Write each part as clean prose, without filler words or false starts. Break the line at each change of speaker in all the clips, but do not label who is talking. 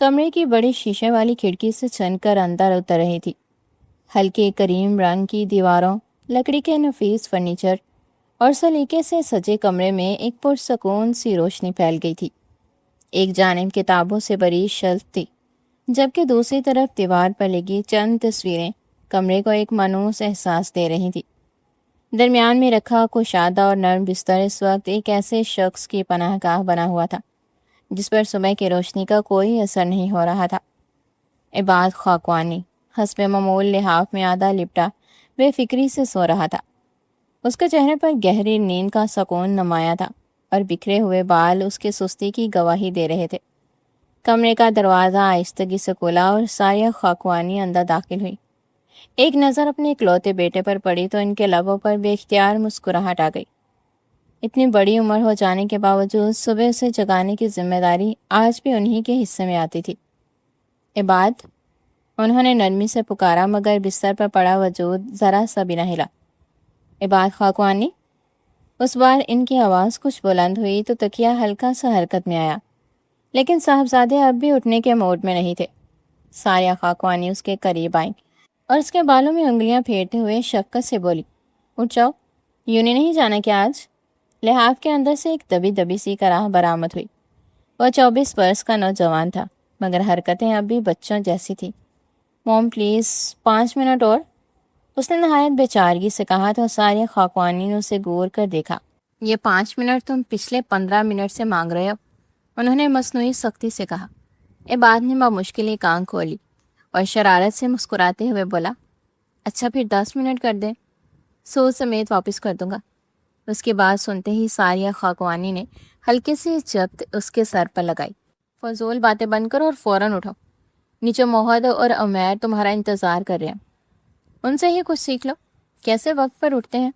کمرے کی بڑی شیشے والی کھڑکی سے چھن کر اندر اتر رہی تھی۔ ہلکے کریم رنگ کی دیواروں، لکڑی کے نفیس فرنیچر اور سلیقے سے سجے کمرے میں ایک پرسکون سی روشنی پھیل گئی تھی۔ ایک جانب کتابوں سے بھری شیلف تھی، جبکہ دوسری طرف دیوار پر لگی چند تصویریں کمرے کو ایک مانوس احساس دے رہی تھی۔ درمیان میں رکھا کشادہ اور نرم بستر اس وقت ایک ایسے شخص کی پناہ گاہ بنا ہوا تھا جس پر صبح کی روشنی کا کوئی اثر نہیں ہو رہا تھا۔ عباد خاقوانی حسب معمول لحاف میں آدھا لپٹا بے فکری سے سو رہا تھا۔ اس کے چہرے پر گہری نیند کا سکون نمایاں تھا اور بکھرے ہوئے بال اس کے سستی کی گواہی دے رہے تھے۔ کمرے کا دروازہ آہستگی سے کھلا اور ساریہ خاقوانی اندر داخل ہوئی۔ ایک نظر اپنے اکلوتے بیٹے پر پڑی تو ان کے لبوں پر بے اختیار مسکراہٹ آ گئی۔ اتنی بڑی عمر ہو جانے کے باوجود صبح اسے جگانے کی ذمہ داری آج بھی انہی کے حصے میں آتی تھی۔ عباد، انہوں نے نرمی سے پکارا، مگر بستر پر پڑا وجود ذرا سا بھی نہ ہلا۔ عباد خاقوانی۔ اس بار ان کی آواز کچھ بلند ہوئی تو تکیہ ہلکا سا حرکت میں آیا، لیکن صاحبزادے اب بھی اٹھنے کے موڈ میں نہیں تھے۔ ساریہ خاقوانی اس کے قریب آئیں اور اس کے بالوں میں انگلیاں پھیرتے ہوئے شفقت سے بولی، اٹھ جاؤ، یوں نہیں جانا کیا آج؟ لحاف کے اندر سے ایک دبی دبی سی کراہ برآمد ہوئی۔ وہ 24 برس کا نوجوان تھا، مگر حرکتیں اب بھی بچوں جیسی تھیں۔ موم پلیز 5 منٹ اور، اس نے نہایت بے چارگی سے کہا تو ساریہ خاقوانی نے اسے غور کر دیکھا۔ یہ 5 منٹ تم پچھلے 15 منٹ سے مانگ رہے ہو، انہوں نے مصنوعی سختی سے کہا۔ عباد نے بمشکل ایک آنکھ کھولی اور شرارت سے مسکراتے ہوئے بولا، اچھا پھر 10 منٹ کر دیں، سود سمیت واپس کر دوں گا۔ اس کی بات سنتے ہی ساریہ خاقوانی نے ہلکے سے جبت اس کے سر پر لگائی۔ فضول باتیں بند کرو اور فوراً اٹھو، نیچے موہد اور عمیر تمہارا انتظار کر رہے ہیں، ان سے ہی کچھ سیکھ لو، کیسے وقت پر اٹھتے ہیں۔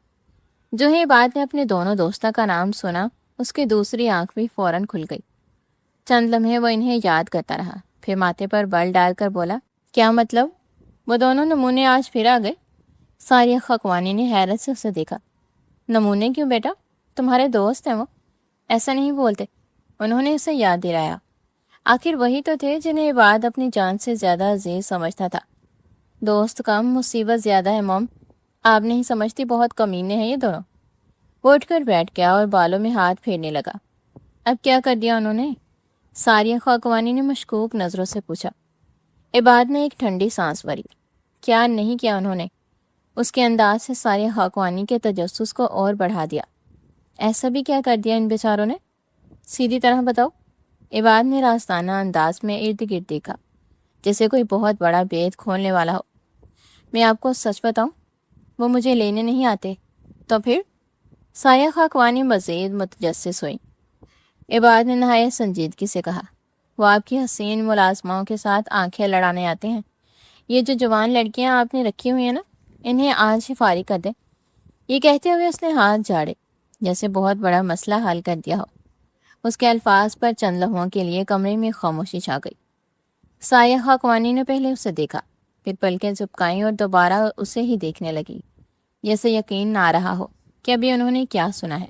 جو ہی عباد نے اپنے دونوں دوستوں کا نام سنا، اس کی دوسری آنکھ بھی فوراً کھل گئی۔ چند لمحے وہ انہیں یاد کرتا رہا، پھر ماتھے پر بل ڈال کر بولا، کیا مطلب؟ وہ دونوں نمونے آج پھر آ گئے؟ ساریہ خاقوانی نے حیرت سے اسے دیکھا۔ نمونے کیوں بیٹا؟ تمہارے دوست ہیں وہ، ایسا نہیں بولتے، انہوں نے اسے یاد دلایا۔ آخر وہی تو تھے جنہیں عباد اپنی جان سے زیادہ عزیز سمجھتا تھا۔ دوست کم مصیبت زیادہ ہے موم، آپ نہیں سمجھتی بہت کمینے ہیں یہ دونوں۔ وہ اٹھ کر بیٹھ گیا اور بالوں میں ہاتھ پھیرنے لگا۔ اب کیا کر دیا انہوں نے؟ ساریہ خاقوانی نے مشکوک نظروں سے پوچھا۔ عباد نے ایک ٹھنڈی سانس بھری۔ کیا نہیں کیا انہوں نے؟ اس کے انداز سے ساریہ خاقوانی کے تجسس کو اور بڑھا دیا۔ ایسا بھی کیا کر دیا ان بیچاروں نے؟ سیدھی طرح بتاؤ۔ عباد نے راستانہ انداز میں ارد گرد دیکھا، جیسے کوئی بہت بڑا بید کھولنے والا ہو۔ میں آپ کو سچ بتاؤں، وہ مجھے لینے نہیں آتے۔ تو پھر؟ ساریہ خاقوانی مزید متجسس ہوئی۔ عباد نے نہایت سنجیدگی سے کہا، وہ آپ کی حسین ملازماؤں کے ساتھ آنکھیں لڑانے آتے ہیں۔ یہ جو جوان لڑکیاں آپ نے رکھی ہوئی ہیں نا، انہیں آج ہی فارغ کر دیں۔ یہ کہتے ہوئے اس نے ہاتھ جھاڑے، جیسے بہت بڑا مسئلہ حل کر دیا ہو۔ اس کے الفاظ پر چند لمحوں کے لیے کمرے میں خاموشی چھا گئی۔ ساریہ خاقوانی نے پہلے اسے دیکھا، پھر پلکیں جھپکائیں اور دوبارہ اسے ہی دیکھنے لگی، جیسے یقین نہ آ رہا ہو کہ ابھی انہوں نے کیا سنا ہے۔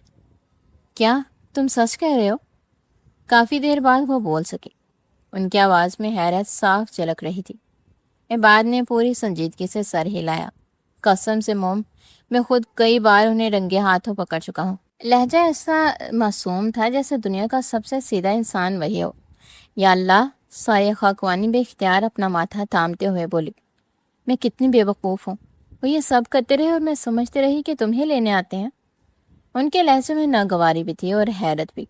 کیا تم سچ کہہ رہے ہو؟ کافی دیر بعد وہ بول سکے۔ ان کی آواز میں حیرت صاف جھلک رہی تھی۔ عباد نے پوری سنجیدگی سے سر ہلایا۔ قسم سے موم، میں خود کئی بار انہیں رنگے ہاتھوں پکڑ چکا ہوں۔ لہجہ ایسا معصوم تھا جیسے دنیا کا سب سے سیدھا انسان وہی ہو۔ یا اللہ، ساریہ خاقوانی بے اختیار اپنا ماتھا تھامتے ہوئے بولی، میں کتنی بے وقوف ہوں، وہ یہ سب کرتے رہے اور میں سمجھتے رہی کہ تمہیں لینے آتے ہیں۔ ان کے لہجے میں ناگواری بھی تھی اور حیرت بھی،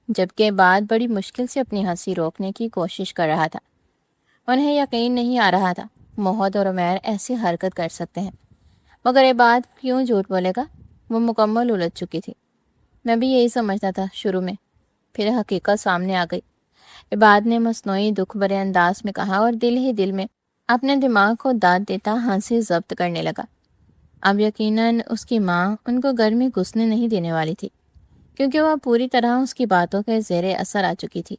جبکہ بعد بڑی مشکل سے اپنی ہنسی روکنے کی کوشش کر رہا تھا۔ انہیں یقین نہیں آ رہا تھا موہد اور عمیر ایسی حرکت کر سکتے ہیں، مگر عباد کیوں جھوٹ بولے گا؟ وہ مکمل الجھ چکی تھی۔ میں بھی یہی سمجھتا تھا شروع میں، پھر حقیقت سامنے آ گئی، عباد نے مصنوعی دکھ بھرے انداز میں کہا اور دل ہی دل میں اپنے دماغ کو داد دیتا ہنسی ضبط کرنے لگا۔ اب یقیناً اس کی ماں ان کو گھر میں گھسنے نہیں دینے والی تھی، کیونکہ وہ پوری طرح اس کی باتوں کے زیر اثر آ چکی تھی۔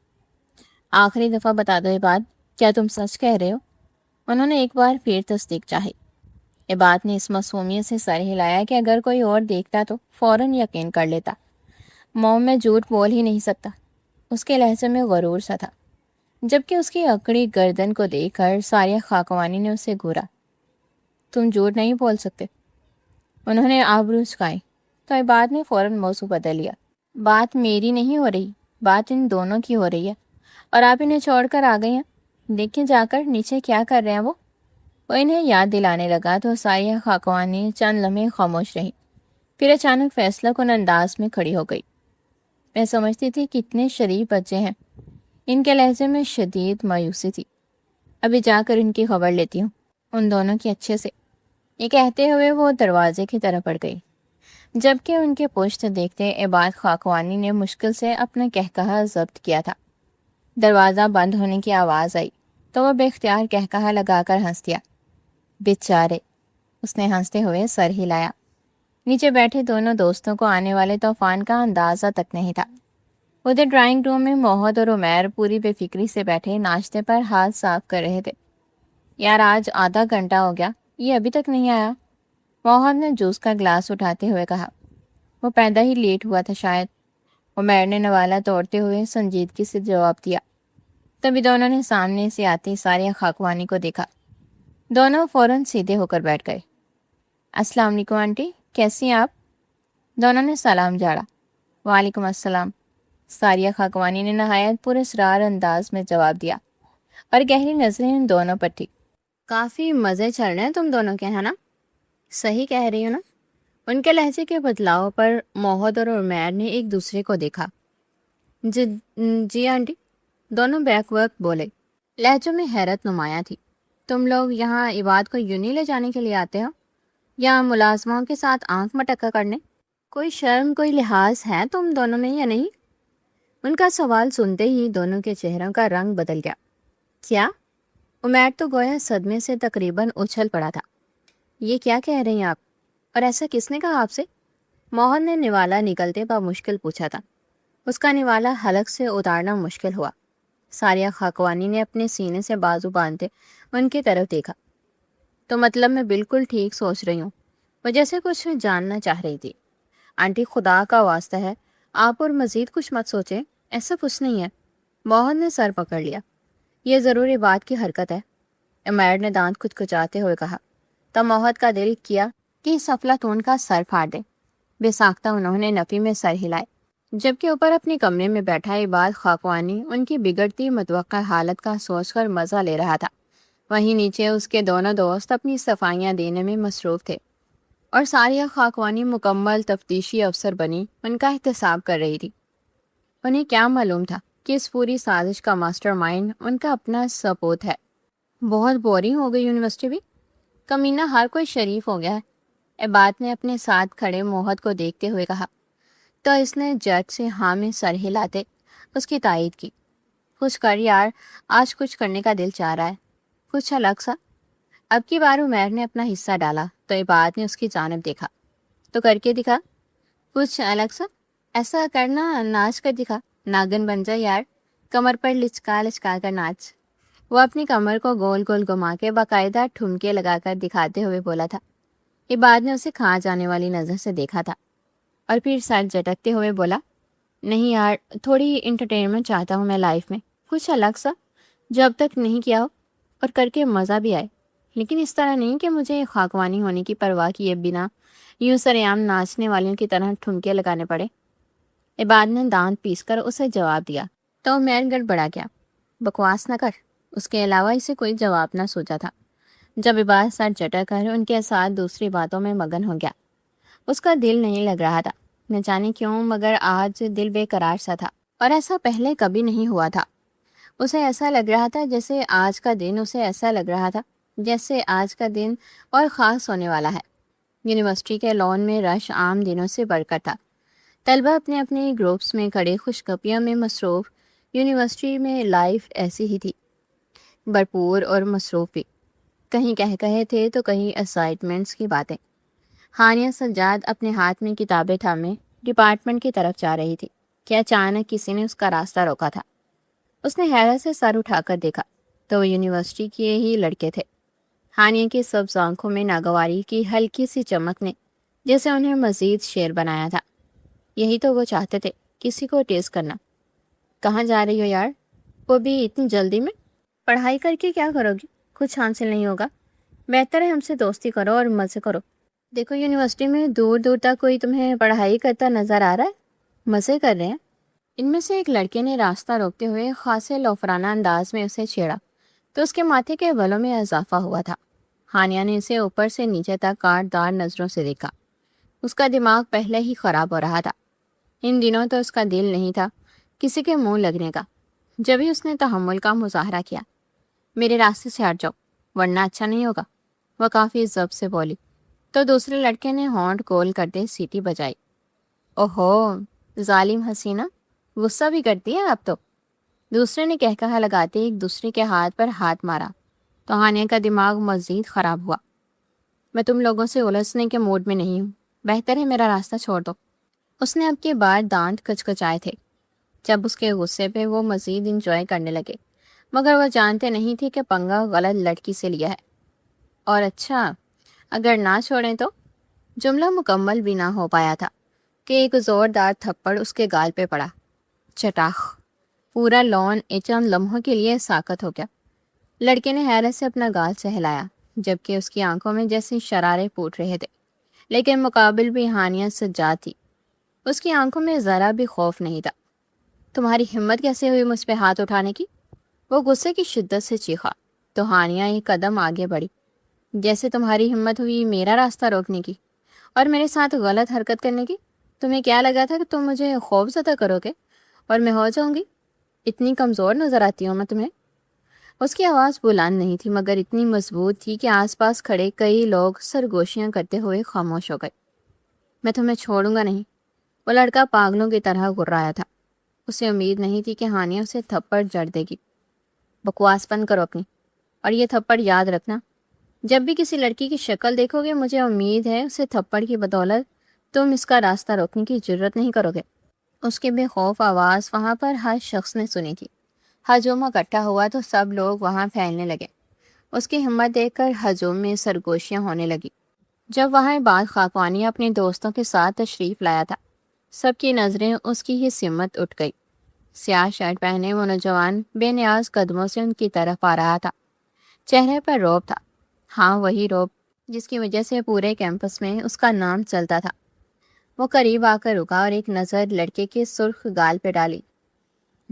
آخری دفعہ بتا دو عباد، کیا تم سچ کہہ رہے ہو؟ انہوں نے ایک بار پھر تصدیق چاہی۔ عباد نے اس معصومیت سے سر ہلایا کہ اگر کوئی اور دیکھتا تو فوراً یقین کر لیتا۔ موم میں جھوٹ بول ہی نہیں سکتا۔ اس کے لہجے میں غرور سا تھا۔ جبکہ اس کی اکڑی گردن کو دیکھ کر ساریہ خاکوانی نے اسے گھورا۔ تم جھوٹ نہیں بول سکتے۔ انہوں نے آبرو جھکائی تو عباد نے فوراً موضوع بدل لیا۔ بات میری نہیں ہو رہی، بات ان دونوں کی ہو رہی ہے، اور آپ انہیں چھوڑ کر آ گئی ہیں۔ دیکھیں جا کر نیچے کیا کر رہے ہیں وہ انہیں یاد دلانے لگا تو ساریہ خاکوانی چند لمحے خاموش رہی، پھر اچانک فیصلہ کن انداز میں کھڑی ہو گئی۔ میں سمجھتی تھی کتنے شریف بچے ہیں۔ ان کے لہجے میں شدید مایوسی تھی۔ ابھی جا کر ان کی خبر لیتی ہوں، ان دونوں کی اچھے سے۔ یہ کہتے ہوئے وہ دروازے کی طرف بڑھ گئی، جبکہ ان کے پشت دیکھتے عباد خاکوانی نے مشکل سے اپنا کہکہا ضبط کیا تھا۔ دروازہ بند ہونے کی آواز آئی تو وہ بے اختیار کہکہا لگا کر ہنس دیا۔ بیچارے، اس نے ہنستے ہوئے سر ہلایا۔ نیچے بیٹھے دونوں دوستوں کو آنے والے طوفان کا اندازہ تک نہیں تھا۔ ادھر ڈرائنگ روم میں موحد اور عمیر پوری بے فکری سے بیٹھے ناشتے پر ہاتھ صاف کر رہے تھے۔ یار آج آدھا گھنٹہ ہو گیا، یہ ابھی تک نہیں آیا، موحد نے جوس کا گلاس اٹھاتے ہوئے کہا۔ وہ پیدا ہی لیٹ ہوا تھا شاید، عمیر نے نوالا توڑتے ہوئے سنجیدگی سے جواب دیا۔ تبھی دونوں نے سامنے سے آتی ساریہ خاکوانی کو دیکھا۔ دونوں فوراً سیدھے ہو کر بیٹھ گئے۔ السلام علیکم آنٹی، کیسی ہیں آپ؟ دونوں نے سلام جاڑا۔ وعلیکم السلام، ساریہ خاکوانی نے نہایت پراسرار انداز میں جواب دیا اور گہری نظریں ان دونوں پر تھی۔ کافی مزے چل رہے ہیں تم دونوں کے، ہے نا؟ صحیح کہہ رہی ہو نا؟ ان کے لہجے کے بدلاؤ پر موحد اور عمیر نے ایک دوسرے کو دیکھا۔ جی آنٹی، دونوں بیک وقت بولے۔ لہجوں میں حیرت نمایاں تھی۔ تم لوگ یہاں عباد کو یوں نہیں لے جانے کے لیے آتے ہو، یا ملازموں کے ساتھ آنکھ مٹکا کرنے؟ کوئی شرم کوئی لحاظ ہے تم دونوں میں یا نہیں؟ ان کا سوال سنتے ہی دونوں کے چہروں کا رنگ بدل گیا۔ کیا؟ عمیر تو گویا صدمے سے تقریباً اچھل پڑا تھا۔ یہ کیا کہہ رہی ہیں آپ؟ اور ایسا کس نے کہا آپ سے؟ موہن نے نوالا نکلتے بمشکل پوچھا تھا۔ اس کا نوالا حلق سے اتارنا مشکل ہوا۔ ساریہ خاکوانی نے اپنے سینے سے بازو باندھتے ان کی طرف دیکھا۔ تو مطلب میں بالکل ٹھیک سوچ رہی ہوں؟ وہ جیسے کچھ جاننا چاہ رہی تھی۔ آنٹی خدا کا واسطہ ہے، آپ اور مزید کچھ مت سوچیں، ایسا کچھ نہیں ہے۔ موہن نے سر پکڑ لیا۔ یہ ضروری بات کی حرکت ہے، عمیر نے دانت کچکچاتے ہوئے کہا۔ تب موہد کا دل کیا کہ اس افلاطون کا سر پھاڑ دے۔ بے ساختہ انہوں نے نفی میں سر ہلائے، جبکہ اوپر اپنے کمرے میں بیٹھا عباد خاکوانی ان کی بگڑتی متوقع حالت کا سوچ کر مزہ لے رہا تھا۔ وہیں نیچے اس کے دونوں دوست اپنی صفائیاں دینے میں مصروف تھے، اور ساریہ خاکوانی مکمل تفتیشی افسر بنی ان کا احتساب کر رہی تھی۔ انہیں کیا معلوم تھا کہ اس پوری سازش کا ماسٹر مائنڈ ان کا اپنا سپوت ہے۔ بہت بورنگ ہو گئی یونیورسٹی بھی، کمینہ ہر کوئی شریف ہو گیا ہے، عباد نے اپنے ساتھ کھڑے موحد کو دیکھتے ہوئے کہا۔ تو اس نے جج سے ہاں میں سر ہلاتے اس کی تائید کی۔ کچھ کر یار، آج کچھ کرنے کا دل چاہ رہا ہے، کچھ الگ سا۔ اب کی بار عمیر نے اپنا حصہ ڈالا تو عباد نے اس کی جانب دیکھا۔ تو کر کے دکھا، کچھ الگ سا، ایسا کرنا، ناچ کر دکھا، ناگن بن جا یار، کمر پر لچکا لچکا کر ناچ۔ وہ اپنی کمر کو گول گول گھما کے باقاعدہ ٹھمکے لگا کر دکھاتے ہوئے بولا تھا۔ عباد نے اسے کھا جانے والی نظر سے دیکھا تھا اور پھر سر جھٹکتے ہوئے بولا، نہیں یار، تھوڑی انٹرٹینمنٹ چاہتا ہوں میں لائف میں، کچھ الگ سا جو اب تک نہیں کیا ہو اور کر کے مزہ بھی آئے، لیکن اس طرح نہیں کہ مجھے خاکوانی ہونے کی پرواہ کیے بنا یوں سریعام ناچنے والیوں کی طرح ٹھمکے لگانے پڑے۔ عباد نے دانت پیس کر اسے جواب دیا تو عمیر گڑبڑا گیا۔ بکواس نہ کر، اس کے علاوہ اسے کوئی جواب نہ سوچا تھا۔ جب عباد سر چٹک کر ان کے ساتھ دوسری باتوں میں مگن ہو گیا، اس کا دل نہیں لگ رہا تھا، نہ جانے کیوں مگر آج دل بے قرار سا تھا، اور ایسا پہلے کبھی نہیں ہوا تھا۔ اسے ایسا لگ رہا تھا جیسے آج کا دن اور خاص ہونے والا ہے۔ یونیورسٹی کے لان میں رش عام دنوں سے بڑھ کر تھا۔ طلبہ اپنے اپنے گروپس میں کھڑے خوشگپیوں میں مصروف۔ یونیورسٹی میں لائف ایسی ہی تھی، بھرپور اور مصروف بھی۔ کہیں کہے تھے تو کہیں اسائنمنٹس کی باتیں۔ ہانیہ سجاد اپنے ہاتھ میں کتابیں تھامے ڈپارٹمنٹ کی طرف جا رہی تھی کہ اچانک کسی نے اس کا راستہ روکا تھا۔ اس نے حیرت سے سر اٹھا کر دیکھا تو وہ یونیورسٹی کے ہی لڑکے تھے۔ ہانیہ کی سبز آنکھوں میں ناگواری کی ہلکی سی چمک نے جیسے انہیں مزید شیر بنایا تھا۔ یہی تو وہ چاہتے تھے، کسی کو ٹیز کرنا۔ کہاں جا رہی ہو یار؟ وہ بھی اتنی جلدی میں؟ پڑھائی کر کے کیا کرو گی؟ کچھ حاصل نہیں ہوگا، بہتر ہے ہم سے دوستی کرو اور مزے کرو۔ دیکھو یونیورسٹی میں دور دور تک کوئی تمہیں پڑھائی کرتا نظر آ رہا ہے؟ مزے کر رہے ہیں۔ ان میں سے ایک لڑکے نے راستہ روکتے ہوئے خاصے لوفرانہ انداز میں اسے چھیڑا تو اس کے ماتھے کے بالوں میں اضافہ ہوا تھا۔ ہانیہ نے اسے اوپر سے نیچے تک کاٹ دار نظروں سے دیکھا۔ اس کا دماغ پہلے ہی خراب ہو رہا تھا۔ ان دنوں تو اس کا دل نہیں تھا کسی کے منہ لگنے کا۔ جب ہی اس نے تحمل کا مظاہرہ کیا، میرے راستے سے ہٹ جاؤ ورنہ اچھا نہیں ہوگا، وہ کافی ضبط سے بولی تو دوسرے لڑکے نے ہونٹ گول کرتے سیٹی بجائی۔ اوہو ظالم حسینہ، غصہ بھی کرتی ہے اب تو، دوسرے نے کہا لگاتے ایک دوسرے کے ہاتھ پر ہاتھ مارا تو ہانیہ کا دماغ مزید خراب ہوا۔ میں تم لوگوں سے الجھنے کے موڈ میں نہیں ہوں، بہتر ہے میرا راستہ چھوڑ دو۔ اس نے اب کی بار دانت کچکچائے تھے جب اس کے غصے پہ وہ مزید انجوائے کرنے لگے، مگر وہ جانتے نہیں تھے کہ پنگا غلط لڑکی سے لیا ہے۔ اور اچھا اگر نہ چھوڑیں تو؟ جملہ مکمل بھی نہ ہو پایا تھا کہ ایک زوردار تھپڑ اس کے گال پہ پڑا۔ چٹاخ، پورا لون چند لمحوں کے لیے ساکت ہو گیا۔ لڑکے نے حیرت سے اپنا گال سہلایا جبکہ اس کی آنکھوں میں جیسے شرارے پھوٹ رہے تھے، لیکن مقابل بھی ہانیہ سجاد تھی۔ اس کی آنکھوں میں ذرا بھی خوف نہیں تھا۔ تمہاری ہمت کیسے ہوئی مجھ پہ ہاتھ اٹھانے کی؟ وہ غصے کی شدت سے چیخا تو ہانیہ ایک قدم آگے بڑھی۔ جیسے تمہاری ہمت ہوئی میرا راستہ روکنے کی اور میرے ساتھ غلط حرکت کرنے کی؟ تمہیں کیا لگا تھا کہ تم مجھے خوف زدہ کرو گے اور میں ہو جاؤں گی؟ اتنی کمزور نظر آتی ہوں میں تمہیں؟ اس کی آواز بلند نہیں تھی مگر اتنی مضبوط تھی کہ آس پاس کھڑے کئی لوگ سرگوشیاں کرتے ہوئے خاموش ہو گئے۔ میں تمہیں چھوڑوں گا نہیں، وہ لڑکا پاگلوں کی طرح گھرایا تھا۔ اسے امید نہیں تھی کہ ہانیہ اسے تھپڑ جڑ دے گی۔ بکواس بند کرو اپنی، اور یہ تھپڑ یاد رکھنا، جب بھی کسی لڑکی کی شکل دیکھو گے مجھے امید ہے اسے تھپڑ کی بدولت تم اس کا راستہ روکنے کی جرت نہیں کرو گے۔ اس کی بے خوف آواز وہاں پر ہر شخص نے سنی تھی۔ ہجوم اکٹھا ہوا تو سب لوگ وہاں پھیلنے لگے۔ اس کی ہمت دیکھ کر ہجوم میں سرگوشیاں ہونے لگی۔ جب وہاں بعد خاکوانی اپنے دوستوں کے ساتھ تشریف لایا تھا، سب کی نظریں اس کی ہی سمت اٹھ گئی۔ سیاہ شرٹ پہنے وہ نوجوان بے نیاز قدموں سے ان کی طرف آ رہا تھا۔ چہرے پر رعب تھا، ہاں وہی رعب جس کی وجہ سے پورے کیمپس میں اس کا نام چلتا تھا۔ وہ قریب آ کر رکا اور ایک نظر لڑکے کے سرخ گال پہ ڈالی۔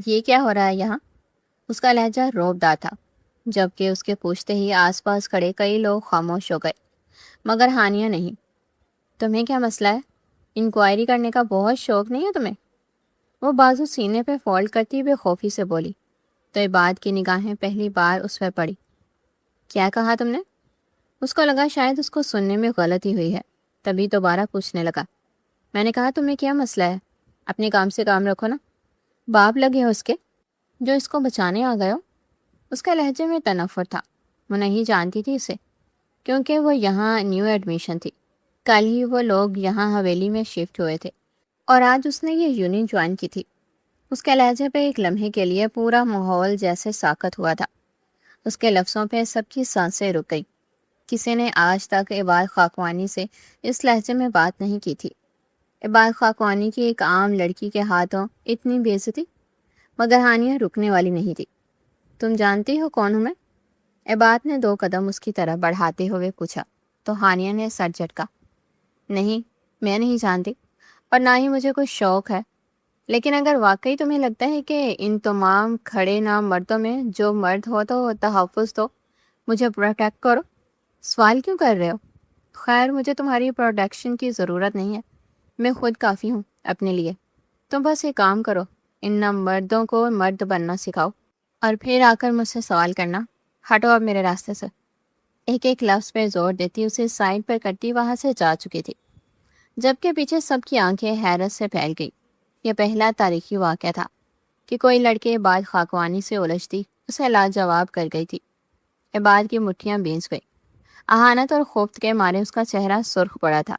یہ کیا ہو رہا ہے یہاں؟ اس کا لہجہ رعب دار تھا، جبکہ اس کے پوچھتے ہی آس پاس کھڑے کئی لوگ خاموش ہو گئے، مگر ہانیہ نہیں۔ تمہیں کیا مسئلہ ہے؟ انکوائری کرنے کا بہت شوق نہیں ہے تمہیں؟ وہ بازو سینے پہ فولڈ کرتی بے خوفی سے بولی تو عباد کی نگاہیں پہلی بار اس پہ پڑی۔ کیا کہا تم نے؟ اس کو لگا شاید اس کو سننے میں غلطی ہوئی ہے، تبھی دوبارہ پوچھنے لگا۔ میں نے کہا تمہیں کیا مسئلہ ہے؟ اپنے کام سے کام رکھو نا، باپ لگے ہو اس کے جو اس کو بچانے آ گئے ہو۔ اس کا لہجے میں تنفر تھا۔ وہ نہیں جانتی تھی اسے کیونکہ وہ یہاں نیو ایڈمیشن تھی، کل ہی وہ لوگ یہاں حویلی میں شفٹ ہوئے تھے اور آج اس نے یہ یونین جوائن کی تھی۔ اس کے لہجے پہ ایک لمحے کے لیے پورا ماحول جیسے ساکت ہوا تھا۔ اس کے لفظوں پہ سب کی سانسیں رک گئی۔ کسی نے آج تک عباد خاکوانی سے اس لہجے میں بات نہیں کی تھی۔ عباد خاکوانی کی ایک عام لڑکی کے ہاتھوں اتنی بے عزتی، مگر ہانیہ رکنے والی نہیں تھی۔ تم جانتی ہو کون ہوں میں؟ عباد نے 2 قدم اس کی طرف بڑھاتے ہوئے پوچھا تو ہانیہ نے سر جھٹکا۔ نہیں، میں نہیں جانتی اور نہ ہی مجھے کوئی شوق ہے، لیکن اگر واقعی تمہیں لگتا ہے کہ ان تمام کھڑے نام مردوں میں جو مرد ہو تو تحفظ دو، مجھے پروٹیکٹ کرو، سوال کیوں کر رہے ہو؟ خیر مجھے تمہاری پروٹیکشن کی ضرورت نہیں ہے، میں خود کافی ہوں اپنے لیے۔ تم بس ایک کام کرو، ان نام مردوں کو مرد بننا سکھاؤ اور پھر آ کر مجھ سے سوال کرنا۔ ہٹو اب میرے راستے سے۔ ایک ایک لفظ پہ زور دیتی اسے سائڈ پر کرتی وہاں سے جا چکی تھی، جبکہ پیچھے سب کی آنکھیں حیرت سے پھیل گئی۔ یہ پہلا تاریخی واقعہ تھا کہ کوئی لڑکے عباد خاکوانی سے الجھتی اسے لاجواب کر گئی تھی۔ عباد کی مٹھیاں بھیج گئی، اہانت اور خوف کے مارے اس کا چہرہ سرخ پڑا تھا۔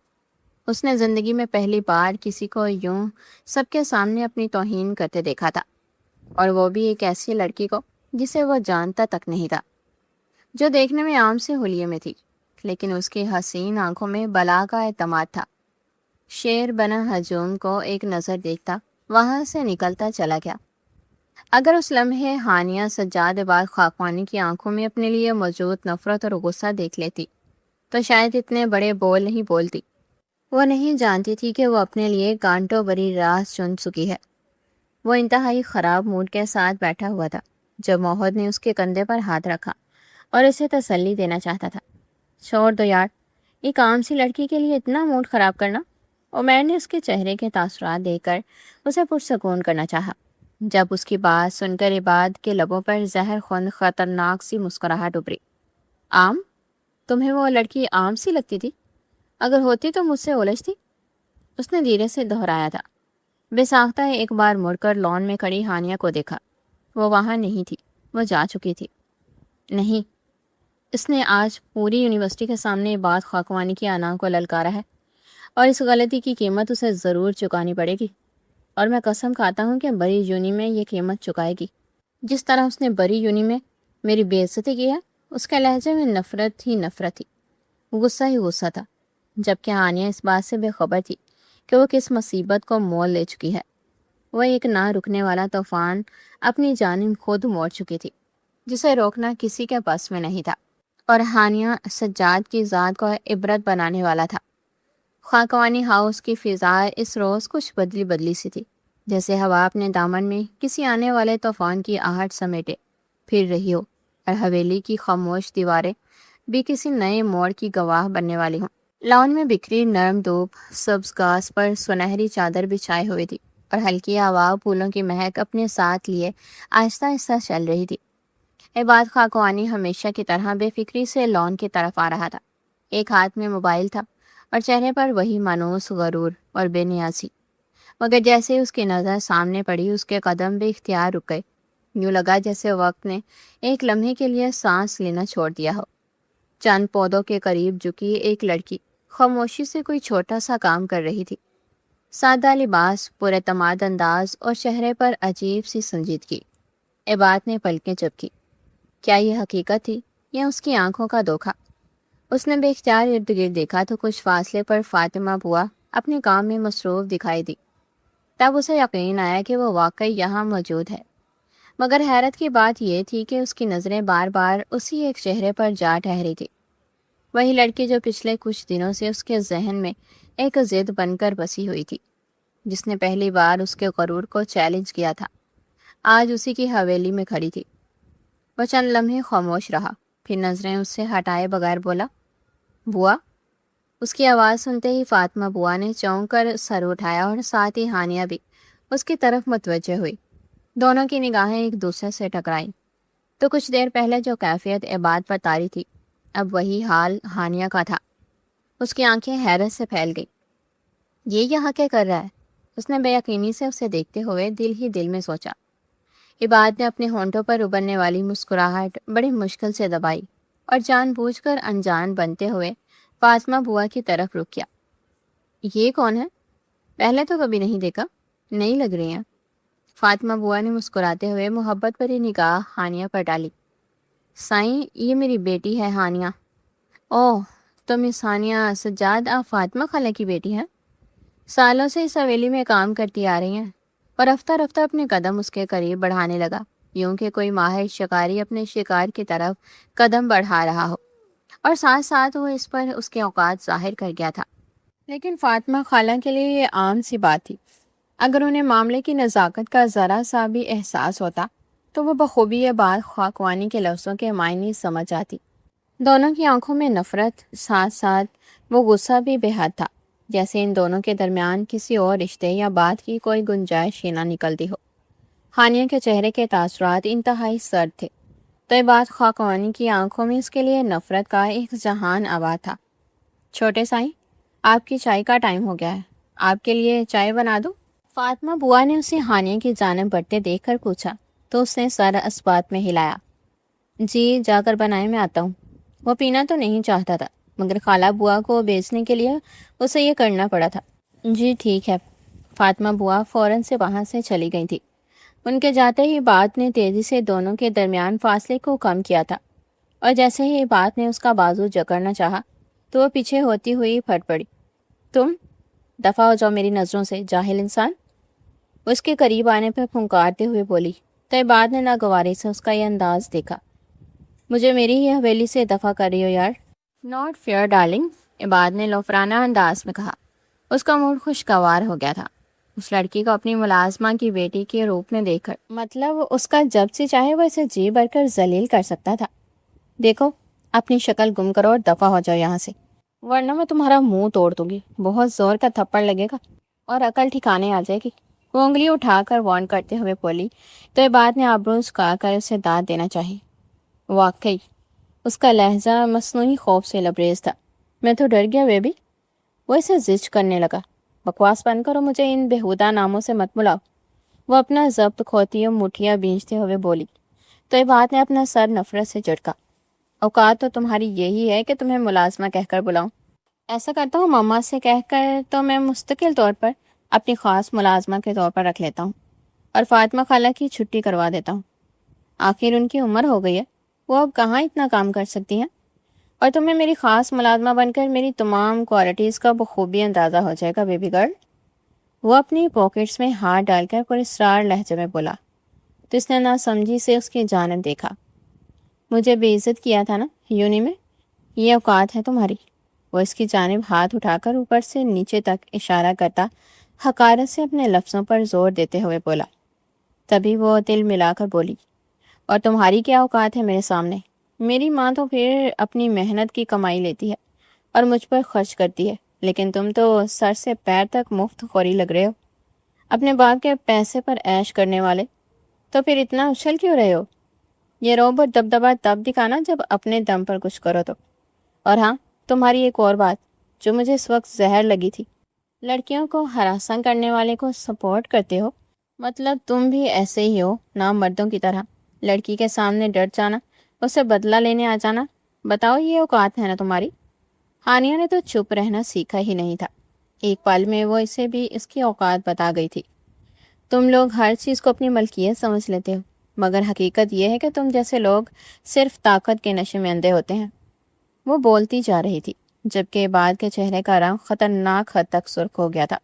اس نے زندگی میں پہلی بار کسی کو یوں سب کے سامنے اپنی توہین کرتے دیکھا تھا، اور وہ بھی ایک ایسی لڑکی کو جسے وہ جانتا تک نہیں تھا، جو دیکھنے میں عام سے حلیے میں تھی، لیکن اس کی حسین آنکھوں میں بلا کا اعتماد تھا۔ شیر بنا ہجوم کو ایک نظر دیکھتا وہاں سے نکلتا چلا گیا۔ اگر اس لمحے ہانیہ سجاد بعد خاکوانی کی آنکھوں میں اپنے لیے موجود نفرت اور غصہ دیکھ لیتی تو شاید اتنے بڑے بول نہیں بولتی۔ وہ نہیں جانتی تھی کہ وہ اپنے لیے کانٹوں بری راہ چن چکی ہے۔ وہ انتہائی خراب موڈ کے ساتھ بیٹھا ہوا تھا جب موہد نے اس کے کندھے پر ہاتھ رکھا اور اسے تسلی دینا چاہتا تھا۔ چھوڑ دو یار، ایک عام سی لڑکی کے لیے اتنا موڈ خراب کرنا۔ عمیر نے اس کے چہرے کے تاثرات دیکھ کر اسے پرسکون کرنا چاہا۔ جب اس کی بات سن کر عباد کے لبوں پر زہر خون خطرناک سی مسکراہٹ ابھری۔ عام؟ تمہیں وہ لڑکی عام سی لگتی تھی؟ اگر ہوتی تو مجھ سے الجھتی؟ اس نے دھیرے سے دہرایا تھا۔ بے ساختہ ایک بار مڑ کر لان میں کھڑی ہانیہ کو دیکھا۔ وہ وہاں نہیں تھی، وہ جا چکی تھی۔ نہیں، اس نے آج پوری یونیورسٹی کے سامنے عباد خاکوانی کی انا کو للکارا ہے، اور اس غلطی کی قیمت اسے ضرور چکانی پڑے گی، اور میں قسم کھاتا ہوں کہ بڑی یونی میں یہ قیمت چکائے گی۔ جس طرح اس نے بڑی یونی میں میری بے عزتی کی ہے، اس کے لہجے میں نفرت ہی نفرت تھی، غصہ ہی غصہ تھا، جبکہ ہانیہ اس بات سے بے خبر تھی کہ وہ کس مصیبت کو مول لے چکی ہے۔ وہ ایک نہ رکنے والا طوفان اپنی جانب خود موڑ چکی تھی، جسے روکنا کسی کے بس میں نہیں تھا، اور ہانیہ سجاد کی ذات کو عبرت بنانے والا تھا۔ خاکوانی ہاؤس کی فضا اس روز کچھ بدلی بدلی سی تھی، جیسے ہوا اپنے دامن میں کسی آنے والے طوفان کی آہٹ سمیٹے پھر رہی ہو، اور حویلی کی خاموش دیواریں بھی کسی نئے موڑ کی گواہ بننے والی ہوں۔ لان میں بکھری نرم دھوپ سبز گھاس پر سنہری چادر بچھائے ہوئی تھی، اور ہلکی ہوا پھولوں کی مہک اپنے ساتھ لیے آہستہ آہستہ چل رہی تھی۔ عباد خاکوانی ہمیشہ کی طرح بے فکری سے لان کی طرف آ رہا تھا۔ ایک ہاتھ میں موبائل تھا اور چہرے پر وہی مانوس غرور اور بے نیازی، مگر جیسے اس کی نظر سامنے پڑی اس کے قدم بے اختیار رک گئے۔ یوں لگا جیسے وقت نے ایک لمحے کے لیے سانس لینا چھوڑ دیا ہو۔ چند پودوں کے قریب جھکی ایک لڑکی خاموشی سے کوئی چھوٹا سا کام کر رہی تھی۔ سادہ لباس، پراعتماد انداز اور چہرے پر عجیب سی سنجیدگی۔ عباد نے پلکیں جھپکی۔ کیا یہ حقیقت تھی یا اس کی آنکھوں کا دھوکہ؟ اس نے بے اختیار ارد گرد دیکھا تو کچھ فاصلے پر فاطمہ بوا اپنے کام میں مصروف دکھائی دی۔ تب اسے یقین آیا کہ وہ واقعی یہاں موجود ہے، مگر حیرت کی بات یہ تھی کہ اس کی نظریں بار بار اسی ایک چہرے پر جا ٹھہری تھی، وہی لڑکی جو پچھلے کچھ دنوں سے اس کے ذہن میں ایک ضد بن کر بسی ہوئی تھی، جس نے پہلی بار اس کے غرور کو چیلنج کیا تھا، آج اسی کی حویلی میں کھڑی تھی۔ وہ چند لمحے خاموش رہا، پھر نظریں اس سے ہٹائے بغیر بولا، بوا۔ اس کی آواز سنتے ہی فاطمہ بوا نے چونک کر سر اٹھایا اور ساتھ ہی ہانیہ بھی اس کی طرف متوجہ ہوئی۔ دونوں کی نگاہیں ایک دوسرے سے ٹکرائیں تو کچھ دیر پہلے جو کیفیت عباد پر طاری تھی، اب وہی حال ہانیہ کا تھا۔ اس کی آنکھیں حیرت سے پھیل گئیں۔ یہ یہاں کیا کر رہا ہے؟ اس نے بے یقینی سے اسے دیکھتے ہوئے دل ہی دل میں سوچا۔ عباد نے اپنے ہونٹوں پر ابھرنے والی مسکراہٹ بڑی مشکل سے دبائی اور جان بوجھ کر انجان بنتے ہوئے فاطمہ بوا کی طرف رک کیا۔ یہ کون ہے؟ پہلے تو کبھی نہیں دیکھا، نہیں لگ رہی ہیں۔ فاطمہ بوا نے مسکراتے ہوئے محبت بھری نگاہ ہانیہ پر ڈالی۔ سائیں، یہ میری بیٹی ہے ہانیہ۔ اوہ، تم اس ہانیہ سجاد آپ فاطمہ خالہ کی بیٹی ہیں؟ سالوں سے اس حویلی میں کام کرتی آ رہی ہیں، اور رفتہ رفتہ اپنے قدم اس کے قریب بڑھانے لگا، یوں کہ کوئی ماہر شکاری اپنے شکار کی طرف قدم بڑھا رہا ہو، اور ساتھ ساتھ وہ اس پر اس کے اوقات ظاہر کر گیا تھا۔ لیکن فاطمہ خالہ کے لیے یہ عام سی بات تھی۔ اگر انہیں معاملے کی نزاکت کا ذرا سا بھی احساس ہوتا تو وہ بخوبی یہ بات خاکوانی کے لفظوں کے معنی سمجھ آتی۔ دونوں کی آنکھوں میں نفرت، ساتھ ساتھ وہ غصہ بھی بے حد تھا، جیسے ان دونوں کے درمیان کسی اور رشتے یا بات کی کوئی گنجائش ہی نہ نکلتی ہو۔ ہانیہ کے چہرے کے تاثرات انتہائی سرد تھے، تو عباد خاکوانی کی آنکھوں میں اس کے لیے نفرت کا ایک جہان آباد تھا۔ چھوٹے سائیں، آپ کی چائے کا ٹائم ہو گیا ہے، آپ کے لیے چائے بنا دو؟ فاطمہ بوا نے اسے ہانیہ کی جانب بڑھتے دیکھ کر پوچھا تو اس نے سر اسبات میں ہلایا۔ جی، جا کر بنائے، میں آتا ہوں۔ وہ پینا تو نہیں چاہتا تھا، مگر خالہ بوا کو بیچنے کے لیے اسے یہ کرنا پڑا تھا۔ جی ٹھیک ہے۔ فاطمہ بوا فوراً سے وہاں سے چلی گئی تھی۔ ان کے جاتے ہی بات نے تیزی سے دونوں کے درمیان فاصلے کو کم کیا تھا، اور جیسے ہی بات نے اس کا بازو جکڑنا چاہا تو وہ پیچھے ہوتی ہوئی پھٹ پڑی۔ تم دفع ہو جاؤ میری نظروں سے، جاہل انسان۔ اس کے قریب آنے پر پھنکارتے ہوئے بولی، طیبات نے ناگواری سے اس کا یہ انداز دیکھا. مجھے میری ہی حویلی سے دفع کر رہی ہو یار. ناٹ فیئر ڈارلنگ، عباد نے لوفرانہ انداز میں کہا. اس کا موڈ خوشگوار ہو گیا تھا اس لڑکی کو اپنی ملازمہ کی بیٹی کے روپ میں دیکھ کر. مطلب اس کا جب سے چاہے وہ اسے جی بھر کر ذلیل کر سکتا تھا. دیکھو اپنی شکل گم کرو اور دفع ہو جاؤ یہاں سے، ورنہ میں تمہارا منہ توڑ دوں گی. بہت زور کا تھپڑ لگے گا اور عقل ٹھکانے آ جائے گی. وہ انگلی اٹھا کر وارن کرتے ہوئے بولی تو یہ بات نے آبرو جھکا کر اسے داد دینا چاہی. واقعی اس کا لہجہ مصنوعی خوف سے لبریز تھا. میں تو ڈر گیا بیبی. وہ اسے زج کرنے لگا. بکواس بند کرو، مجھے ان بےہودہ ناموں سے مت بلاؤ. وہ اپنا ضبط کھوتی اور مٹھیاں بینچتے ہوئے بولی. تو یہ بات نے اپنا سر نفرت سے جھٹکا. اوقات تو تمہاری یہی ہے کہ تمہیں ملازمہ کہہ کر بلاؤں. ایسا کرتا ہوں ماما سے کہہ کر تو میں مستقل طور پر اپنی خاص ملازمہ کے طور پر رکھ لیتا ہوں اور فاطمہ خالہ کی چھٹی کروا دیتا ہوں. آخر ان کی عمر ہو گئی ہے، وہ اب کہاں اتنا کام کر سکتی ہیں، اور تمہیں میری خاص ملازمہ بن کر میری تمام کوالٹیز کا بخوبی اندازہ ہو جائے گا بیبی گرل. وہ اپنی پاکٹس میں ہاتھ ڈال کر پراسرار لہجے میں بولا. تو اس نے ناسمجھی سے اس کی جانب دیکھا. مجھے بے عزت کیا تھا نا یونی میں، یہ اوقات ہے تمہاری. وہ اس کی جانب ہاتھ اٹھا کر اوپر سے نیچے تک اشارہ کرتا حقارت سے اپنے لفظوں پر زور دیتے ہوئے بولا. تبھی وہ دل ملا کر بولی. اور تمہاری کیا اوقات ہے میرے سامنے؟ میری ماں تو پھر اپنی محنت کی کمائی لیتی ہے اور مجھ پر خرچ کرتی ہے، لیکن تم تو سر سے پیر تک مفت خوری لگ رہے ہو. اپنے باپ کے پیسے پر عیش کرنے والے. تو پھر اتنا اچھل کیوں رہے ہو؟ یہ روب اور دبدبا تب دکھانا جب اپنے دم پر کچھ کرو تو. اور ہاں، تمہاری ایک اور بات جو مجھے اس وقت زہر لگی تھی، لڑکیوں کو ہراساں کرنے والے کو سپورٹ کرتے ہو. مطلب تم بھی ایسے ہی ہو نا، مردوں کی طرح لڑکی کے سامنے ڈر جانا، اسے بدلہ لینے آ جانا. بتاؤ یہ اوقات ہے نا تمہاری؟ ہانیہ نے تو چپ رہنا سیکھا ہی نہیں تھا. ایک پل میں وہ اسے بھی اس کی اوقات بتا گئی تھی. تم لوگ ہر چیز کو اپنی ملکیت سمجھ لیتے ہو، مگر حقیقت یہ ہے کہ تم جیسے لوگ صرف طاقت کے نشے میں اندھے ہوتے ہیں. وہ بولتی جا رہی تھی جبکہ بعد کے چہرے کا رنگ خطرناک حد تک سرخ ہو گیا تھا.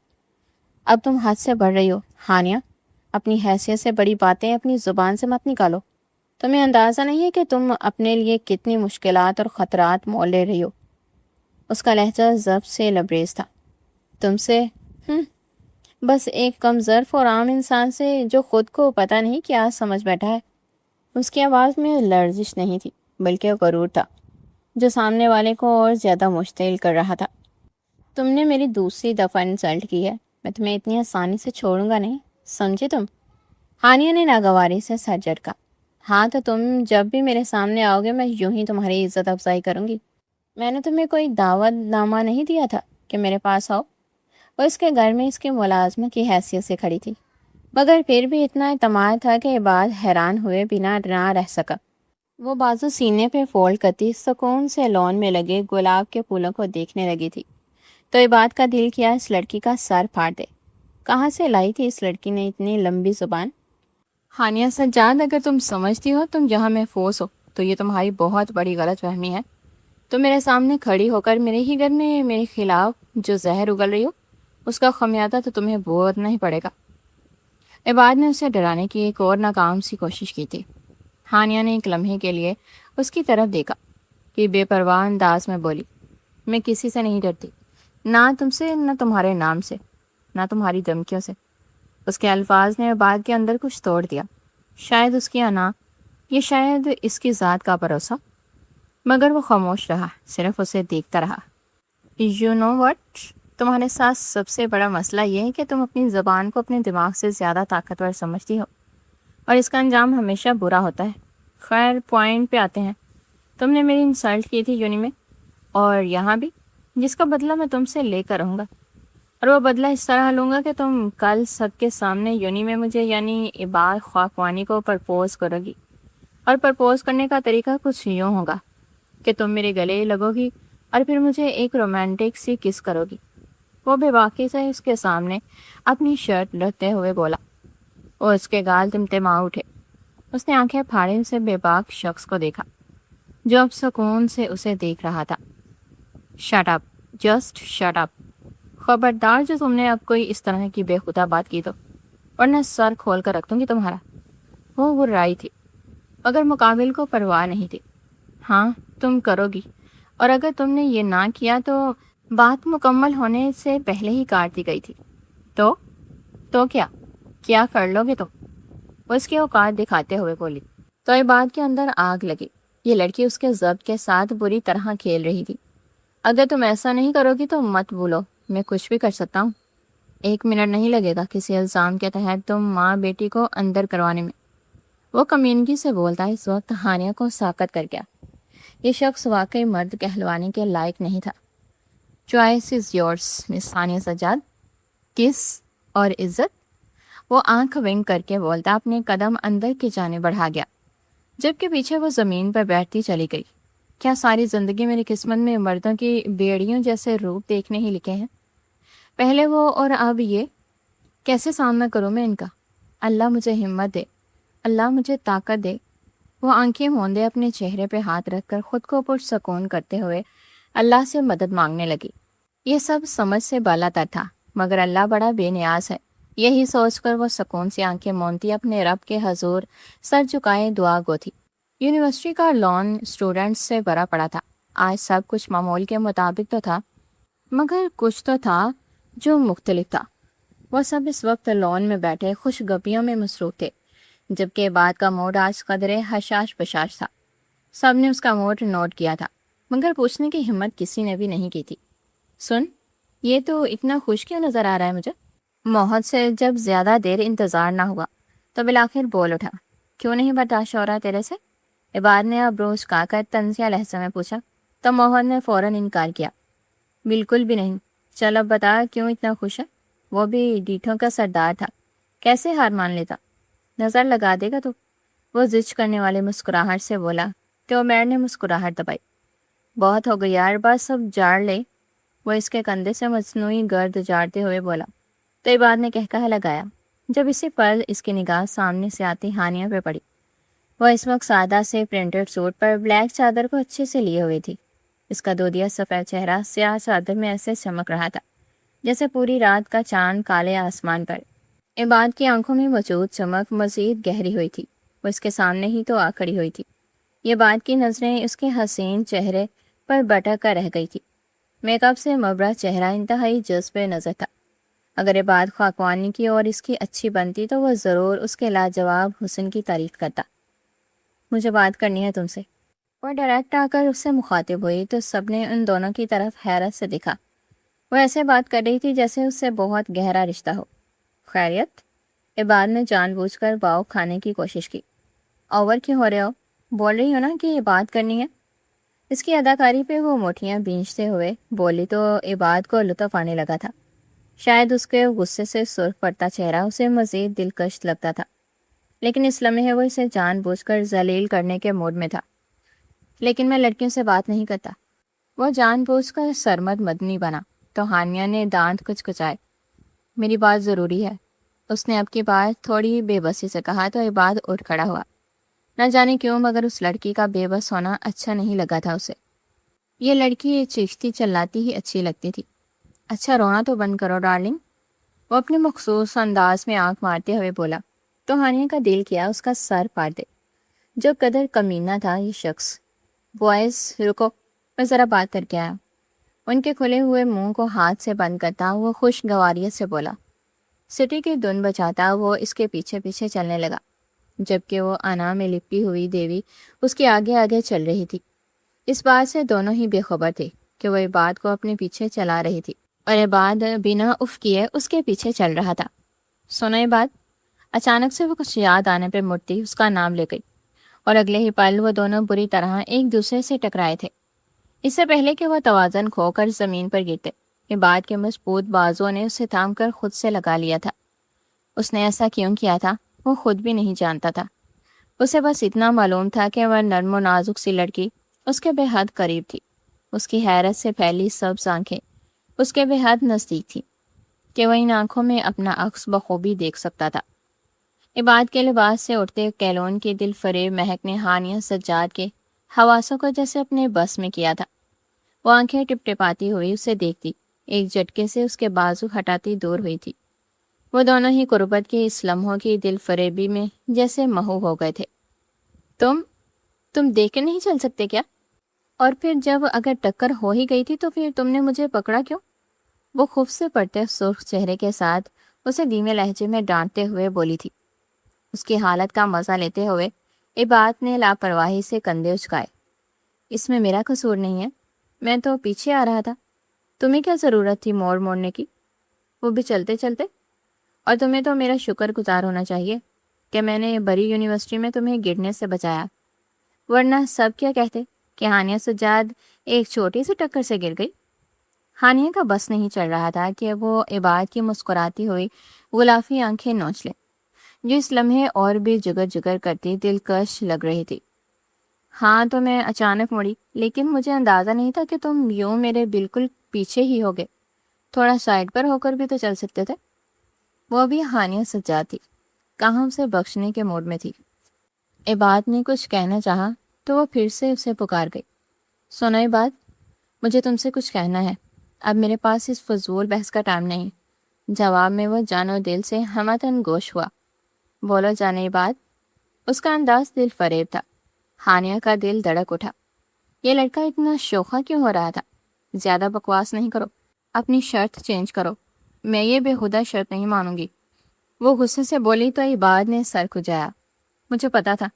اب تم حد سے بڑھ رہی ہو ہانیہ. اپنی حیثیت سے بڑی باتیں اپنی زبان سے مت نکالو. تمہیں اندازہ نہیں ہے کہ تم اپنے لیے کتنی مشکلات اور خطرات مول لے رہی ہو. اس کا لہجہ ضبط سے لبریز تھا. تم سے بس ایک کم ظرف اور عام انسان سے جو خود کو پتہ نہیں کیا سمجھ بیٹھا ہے. اس کی آواز میں لرزش نہیں تھی بلکہ غرور تھا جو سامنے والے کو اور زیادہ مشتعل کر رہا تھا. تم نے میری دوسری دفعہ انسلٹ کی ہے، میں تمہیں اتنی آسانی سے چھوڑوں گا نہیں، سمجھے تم؟ ہانیہ نے ناگواری سے سر جھٹکا. ہاں تو تم جب بھی میرے سامنے آؤ گے میں یوں ہی تمہاری عزت افزائی کروں گی. میں نے تمہیں کوئی دعوت نامہ نہیں دیا تھا کہ میرے پاس آؤ. وہ اس کے گھر میں اس کی ملازمہ کی حیثیت سے کھڑی تھی، مگر پھر بھی اتنا اعتماد تھا کہ عباد حیران ہوئے بنا نہ رہ سکا. وہ بازو سینے پہ فولڈ کرتی سکون سے لون میں لگے گلاب کے پھولوں کو دیکھنے لگی تھی. تو عباد کا دل کیا اس لڑکی کا سر پھاڑ دے. کہاں سے لائی تھی اس لڑکی نے اتنی لمبی زبان؟ ہانیہ سجاد، اگر تم سمجھتی ہو تم یہاں محفوظ ہو تو یہ تمہاری بہت بڑی غلط فہمی ہے. تو میرے سامنے کھڑی ہو کر میرے ہی گھر میں میرے خلاف جو زہر اگل رہی ہو، اس کا خمیازہ تو تمہیں بھگتنا ہی پڑے گا. عباد نے اسے ڈرانے کی ایک اور ناکام سی کوشش کی تھی. ہانیہ نے ایک لمحے کے لیے اس کی طرف دیکھا کہ بے پرواہ انداز میں بولی. میں کسی سے نہیں ڈرتی، نہ تم سے، نہ تمہارے نام سے، نہ تمہاری دھمکیوں سے. اس کے الفاظ نے عباد کے اندر کچھ توڑ دیا. شاید اس کی انا، یہ شاید اس کی ذات کا بھروسہ. مگر وہ خاموش رہا، صرف اسے دیکھتا رہا. یو نو وٹ، تمہارے ساتھ سب سے بڑا مسئلہ یہ ہے کہ تم اپنی زبان کو اپنے دماغ سے زیادہ طاقتور سمجھتی ہو اور اس کا انجام ہمیشہ برا ہوتا ہے. خیر، پوائنٹ پہ آتے ہیں. تم نے میری انسلٹ کی تھی یونی میں اور یہاں بھی، جس کا بدلہ میں تم سے لے کر رہوں گا. اور وہ بدلہ اس طرح لوں گا کہ تم کل سب کے سامنے یونی میں مجھے یعنی عباد خاکوانی کو پرپوز کرو گی. اور پرپوز کرنے کا طریقہ کچھ یوں ہوگا کہ تم میرے گلے لگو گی اور پھر مجھے ایک رومانٹک سی کس کرو گی. وہ بے باکی سے اس کے سامنے اپنی شرٹ لٹتے ہوئے بولا. اور اس کے گال تمتما اٹھے. اس نے آنکھیں پھاڑے اسے بے باک شخص کو دیکھا جو اب سکون سے اسے دیکھ رہا تھا. Shut up, just shut up. خبردار جو تم نے اب کوئی اس طرح کی بے خدا بات کی تو، ورنہ سر کھول کر رکھ دوں گی تمہارا. وہ غرائی تھی مگر مقابل کو پرواہ نہیں تھی. ہاں تم کرو گی، اور اگر تم نے یہ نہ کیا تو بات مکمل ہونے سے پہلے ہی کاٹ دی گئی تھی. تو کیا کر لو گے تم؟ وہ اس کے اوقات دکھاتے ہوئے بولی. تو عباد کے اندر آگ لگی. یہ لڑکی اس کے ضبط کے ساتھ بری طرح کھیل رہی تھی. اگر تم ایسا نہیں کرو گی تو مت بھولو میں کچھ بھی کر سکتا ہوں. 1 منٹ نہیں لگے گا کسی الزام کے تحت تم ماں بیٹی کو اندر کروانے میں. وہ کمیونگی سے بولتا اس وقت ہانیہ کو ساکت کر گیا. یہ شخص واقعی مرد کہلوانے کے لائق نہیں تھا. چوائس از یورس مس ہانیہ سجاد. کس اور عزت؟ وہ آنکھ ونک کر کے بولتا اپنے قدم اندر کی جانب بڑھا گیا، جبکہ پیچھے وہ زمین پر بیٹھتی چلی گئی. کیا ساری زندگی میری قسمت میں مردوں کی بیڑیوں جیسے روپ دیکھنے ہی لکھے ہیں؟ پہلے وہ اور اب یہ. کیسے سامنا کروں میں ان کا؟ اللہ مجھے ہمت دے، اللہ مجھے طاقت دے. وہ آنکھیں موندے اپنے چہرے پہ ہاتھ رکھ کر خود کو پرسکون کرتے ہوئے اللہ سے مدد مانگنے لگی. یہ سب سمجھ سے بالا تر تھا، مگر اللہ بڑا بے نیاز ہے. یہی سوچ کر وہ سکون سے آنکھیں مونتی اپنے رب کے حضور سر جھکائے دعا گو تھی. یونیورسٹی کا لان اسٹوڈنٹس سے بھرا پڑا تھا. آج سب کچھ معمول کے مطابق تو تھا، مگر کچھ تو تھا جو مختلف تھا. وہ سب اس وقت لان میں بیٹھے خوش گپیوں میں مصروف تھے، جبکہ بعد کا موڈ آج قدرے حشاش بشاش تھا. سب نے اس کا موڈ نوٹ کیا تھا، مگر پوچھنے کی ہمت کسی نے بھی نہیں کی تھی. سن، یہ تو اتنا خوش کیوں نظر آ رہا ہے مجھے؟ موحد سے جب زیادہ دیر انتظار نہ ہوا تو بالآخر بول اٹھا. کیوں نہیں برداشت ہو رہا تیرے سے؟ عباد نے اب روز کا کر طنزیہ لہجے میں پوچھا تو موحد نے فوراً انکار کیا. بالکل بھی نہیں. چل اب بتا کیوں اتنا خوش ہے؟ وہ بھی ڈیٹھوں کا سردار تھا، کیسے ہار مان لیتا؟ نظر لگا دے گا تو؟ وہ زج کرنے والے مسکراہٹ سے بولا. تو عمیر نے مسکراہٹ دبائی. بہت ہو گئی یار، بس سب جاڑ لے. وہ اس کے کندھے سے مصنوعی گرد جاڑتے ہوئے بولا. تو عباد نے کہہ لگایا جب اسی پل اس کی نگاہ سامنے سے آتی ہانیہ پہ پڑی. وہ اس وقت سادہ سے پرنٹڈ سوٹ پر بلیک چادر کو اچھے سے لیے ہوئی تھی. اس کا دودیا سفید چہرہ سیاہ چادر میں ایسے چمک رہا تھا جیسے پوری رات کا چاند کالے آسمان پر. عباد کی آنکھوں میں موجود چمک مزید گہری ہوئی تھی. وہ اس کے سامنے ہی تو آ کھڑی ہوئی تھی. یہ بات کی نظریں اس کے حسین چہرے پر بٹک کر رہ گئی تھی. میک اپ سے مبرہ چہرہ انتہائی جذب نظر تھا. اگر عباد خاکوانی کی اور اس کی اچھی بنتی تو وہ ضرور اس کے لاجواب حسن کی تعریف کرتا. مجھے بات کرنی ہے تم سے. وہ ڈائریکٹ آ کر اس سے مخاطب ہوئی تو سب نے ان دونوں کی طرف حیرت سے دیکھا. وہ ایسے بات کر رہی تھی جیسے اس سے بہت گہرا رشتہ ہو. خیریت؟ عباد نے جان بوجھ کر باؤ کھانے کی کوشش کی. اوور کیوں ہو رہے ہو؟ بول رہی ہو نا کہ یہ بات کرنی ہے. اس کی اداکاری پہ وہ مٹھیاں بینچتے ہوئے بولی تو عباد کو لطف آنے لگا تھا. شاید اس کے غصے سے سرخ پڑتا چہرہ اسے مزید دلکش لگتا تھا، لیکن اس لمحے وہ اسے جان بوجھ کر ذلیل کرنے کے موڈ میں تھا. لیکن میں لڑکیوں سے بات نہیں کرتا. وہ جان بوجھ کر سرمد مدنی بنا تو ہانیہ نے دانت کچکچائے. میری بات ضروری ہے. اس نے اب کی بات تھوڑی بے بسی سے کہا تو عباد اٹھ کھڑا ہوا. نہ جانے کیوں مگر اس لڑکی کا بے بس ہونا اچھا نہیں لگا تھا اسے. یہ لڑکی چیختی چلاتی ہی اچھی لگتی تھی. اچھا رونا تو بند کرو ڈارلنگ. وہ اپنے مخصوص انداز میں آنکھ مارتے ہوئے بولا تو ہانیہ کا دل کیا اس کا سر پاڑ دے. جو قدر کمینہ تھا یہ شخص. بوائز رکو، میں ذرا بات کر کے آیا. ان کے کھلے ہوئے منہ کو ہاتھ سے بند کرتا وہ خوشگواریت سے بولا. سٹی کی دھن بجاتا وہ اس کے پیچھے پیچھے چلنے لگا، جبکہ وہ انا میں لپٹی ہوئی دیوی اس کے آگے آگے چل رہی تھی. اس بات سے دونوں ہی بے خبر تھے کہ وہ عباد کو اپنے پیچھے چلا رہی تھی اور عباد بنا اف کیے اس کے پیچھے چل رہا تھا. سنا عباد؟ اچانک سے وہ کچھ یاد آنے پہ مڑتی اس کا نام لے گئی اور اگلے ہی پل وہ دونوں بری طرح ایک دوسرے سے ٹکرائے تھے. اس سے پہلے کہ وہ توازن کھو کر زمین پر گرتے، عباد کے مضبوط بازوؤں نے اسے تھام کر خود سے لگا لیا تھا. اس نے ایسا کیوں کیا تھا وہ خود بھی نہیں جانتا تھا. اسے بس اتنا معلوم تھا کہ وہ نرم و نازک سی لڑکی اس کے بے حد قریب تھی. اس کی حیرت سے پھیلی سبز آنکھیں اس کے بے حد نزدیک تھیں کہ وہ ان آنکھوں میں اپنا عکس بخوبی دیکھ سکتا تھا. عباد کے لباس سے اٹھتے کیلون کی دل فریب مہک نے ہانیہ سجاد کے حواسوں کو جیسے اپنے بس میں کیا تھا. وہ آنکھیں ٹپ ٹپاتی ہوئی اسے دیکھتی، ایک جھٹکے سے اس کے بازو ہٹاتی دور ہوئی تھی. وہ دونوں ہی قربت کی اس لمحوں کی دل فریبی میں جیسے مہو ہو گئے تھے۔ تم دیکھ کے نہیں چل سکتے کیا؟ اور پھر جب اگر ٹکر ہو ہی گئی تھی تو پھر تم نے مجھے پکڑا کیوں؟ وہ خوف سے پڑتے سرخ چہرے کے ساتھ اسے دھیمے لہجے میں ڈانٹتے ہوئے بولی تھی۔ اس کی حالت کا مزہ لیتے ہوئے عباد نے لاپرواہی سے کندھے اچکائے۔ اس میں میرا قصور نہیں ہے، میں تو پیچھے آ رہا تھا، تمہیں کیا ضرورت تھی موڑنے کی، وہ بھی چلتے چلتے؟ اور تمہیں تو میرا شکر گزار ہونا چاہیے کہ میں نے بری یونیورسٹی میں تمہیں گرنے سے بچایا، ورنہ سب کیا کہتے کہ ہانیہ سجاد ایک چھوٹی سی ٹکر سے گر گئی۔ ہانیہ کا بس نہیں چل رہا تھا کہ وہ عباد کی مسکراتی ہوئی غلافی آنکھیں نوچ لے، جو اس لمحے اور بھی جگر جگر کرتی دلکش لگ رہی تھی۔ ہاں تو میں اچانک مڑی، لیکن مجھے اندازہ نہیں تھا کہ تم یوں میرے بالکل پیچھے ہی ہوگے، تھوڑا سائڈ پر ہو کر بھی تو چل سکتے تھے۔ وہ بھی ہانیہ سجاد تھی، کہاں اسے بخشنے کے موڈ میں تھی۔ عباد نے کچھ کہنا چاہا تو وہ پھر سے اسے پکار گئی۔ سنو عباد، مجھے تم سے کچھ کہنا ہے، اب میرے پاس اس فضول بحث کا ٹائم نہیں۔ جواب میں وہ جان و دل سے ہمتن گوش ہوا۔ بولو جانے عباد۔ اس کا انداز دل فریب تھا۔ ہانیہ کا دل دھڑک اٹھا۔ یہ لڑکا اتنا شوخا کیوں ہو رہا تھا؟ زیادہ بکواس نہیں کرو، اپنی شرط چینج کرو، میں یہ بےہودہ شرط نہیں مانوں گی۔ وہ غصے سے بولی تو عباد نے سر کھجایا۔ مجھے پتا تھا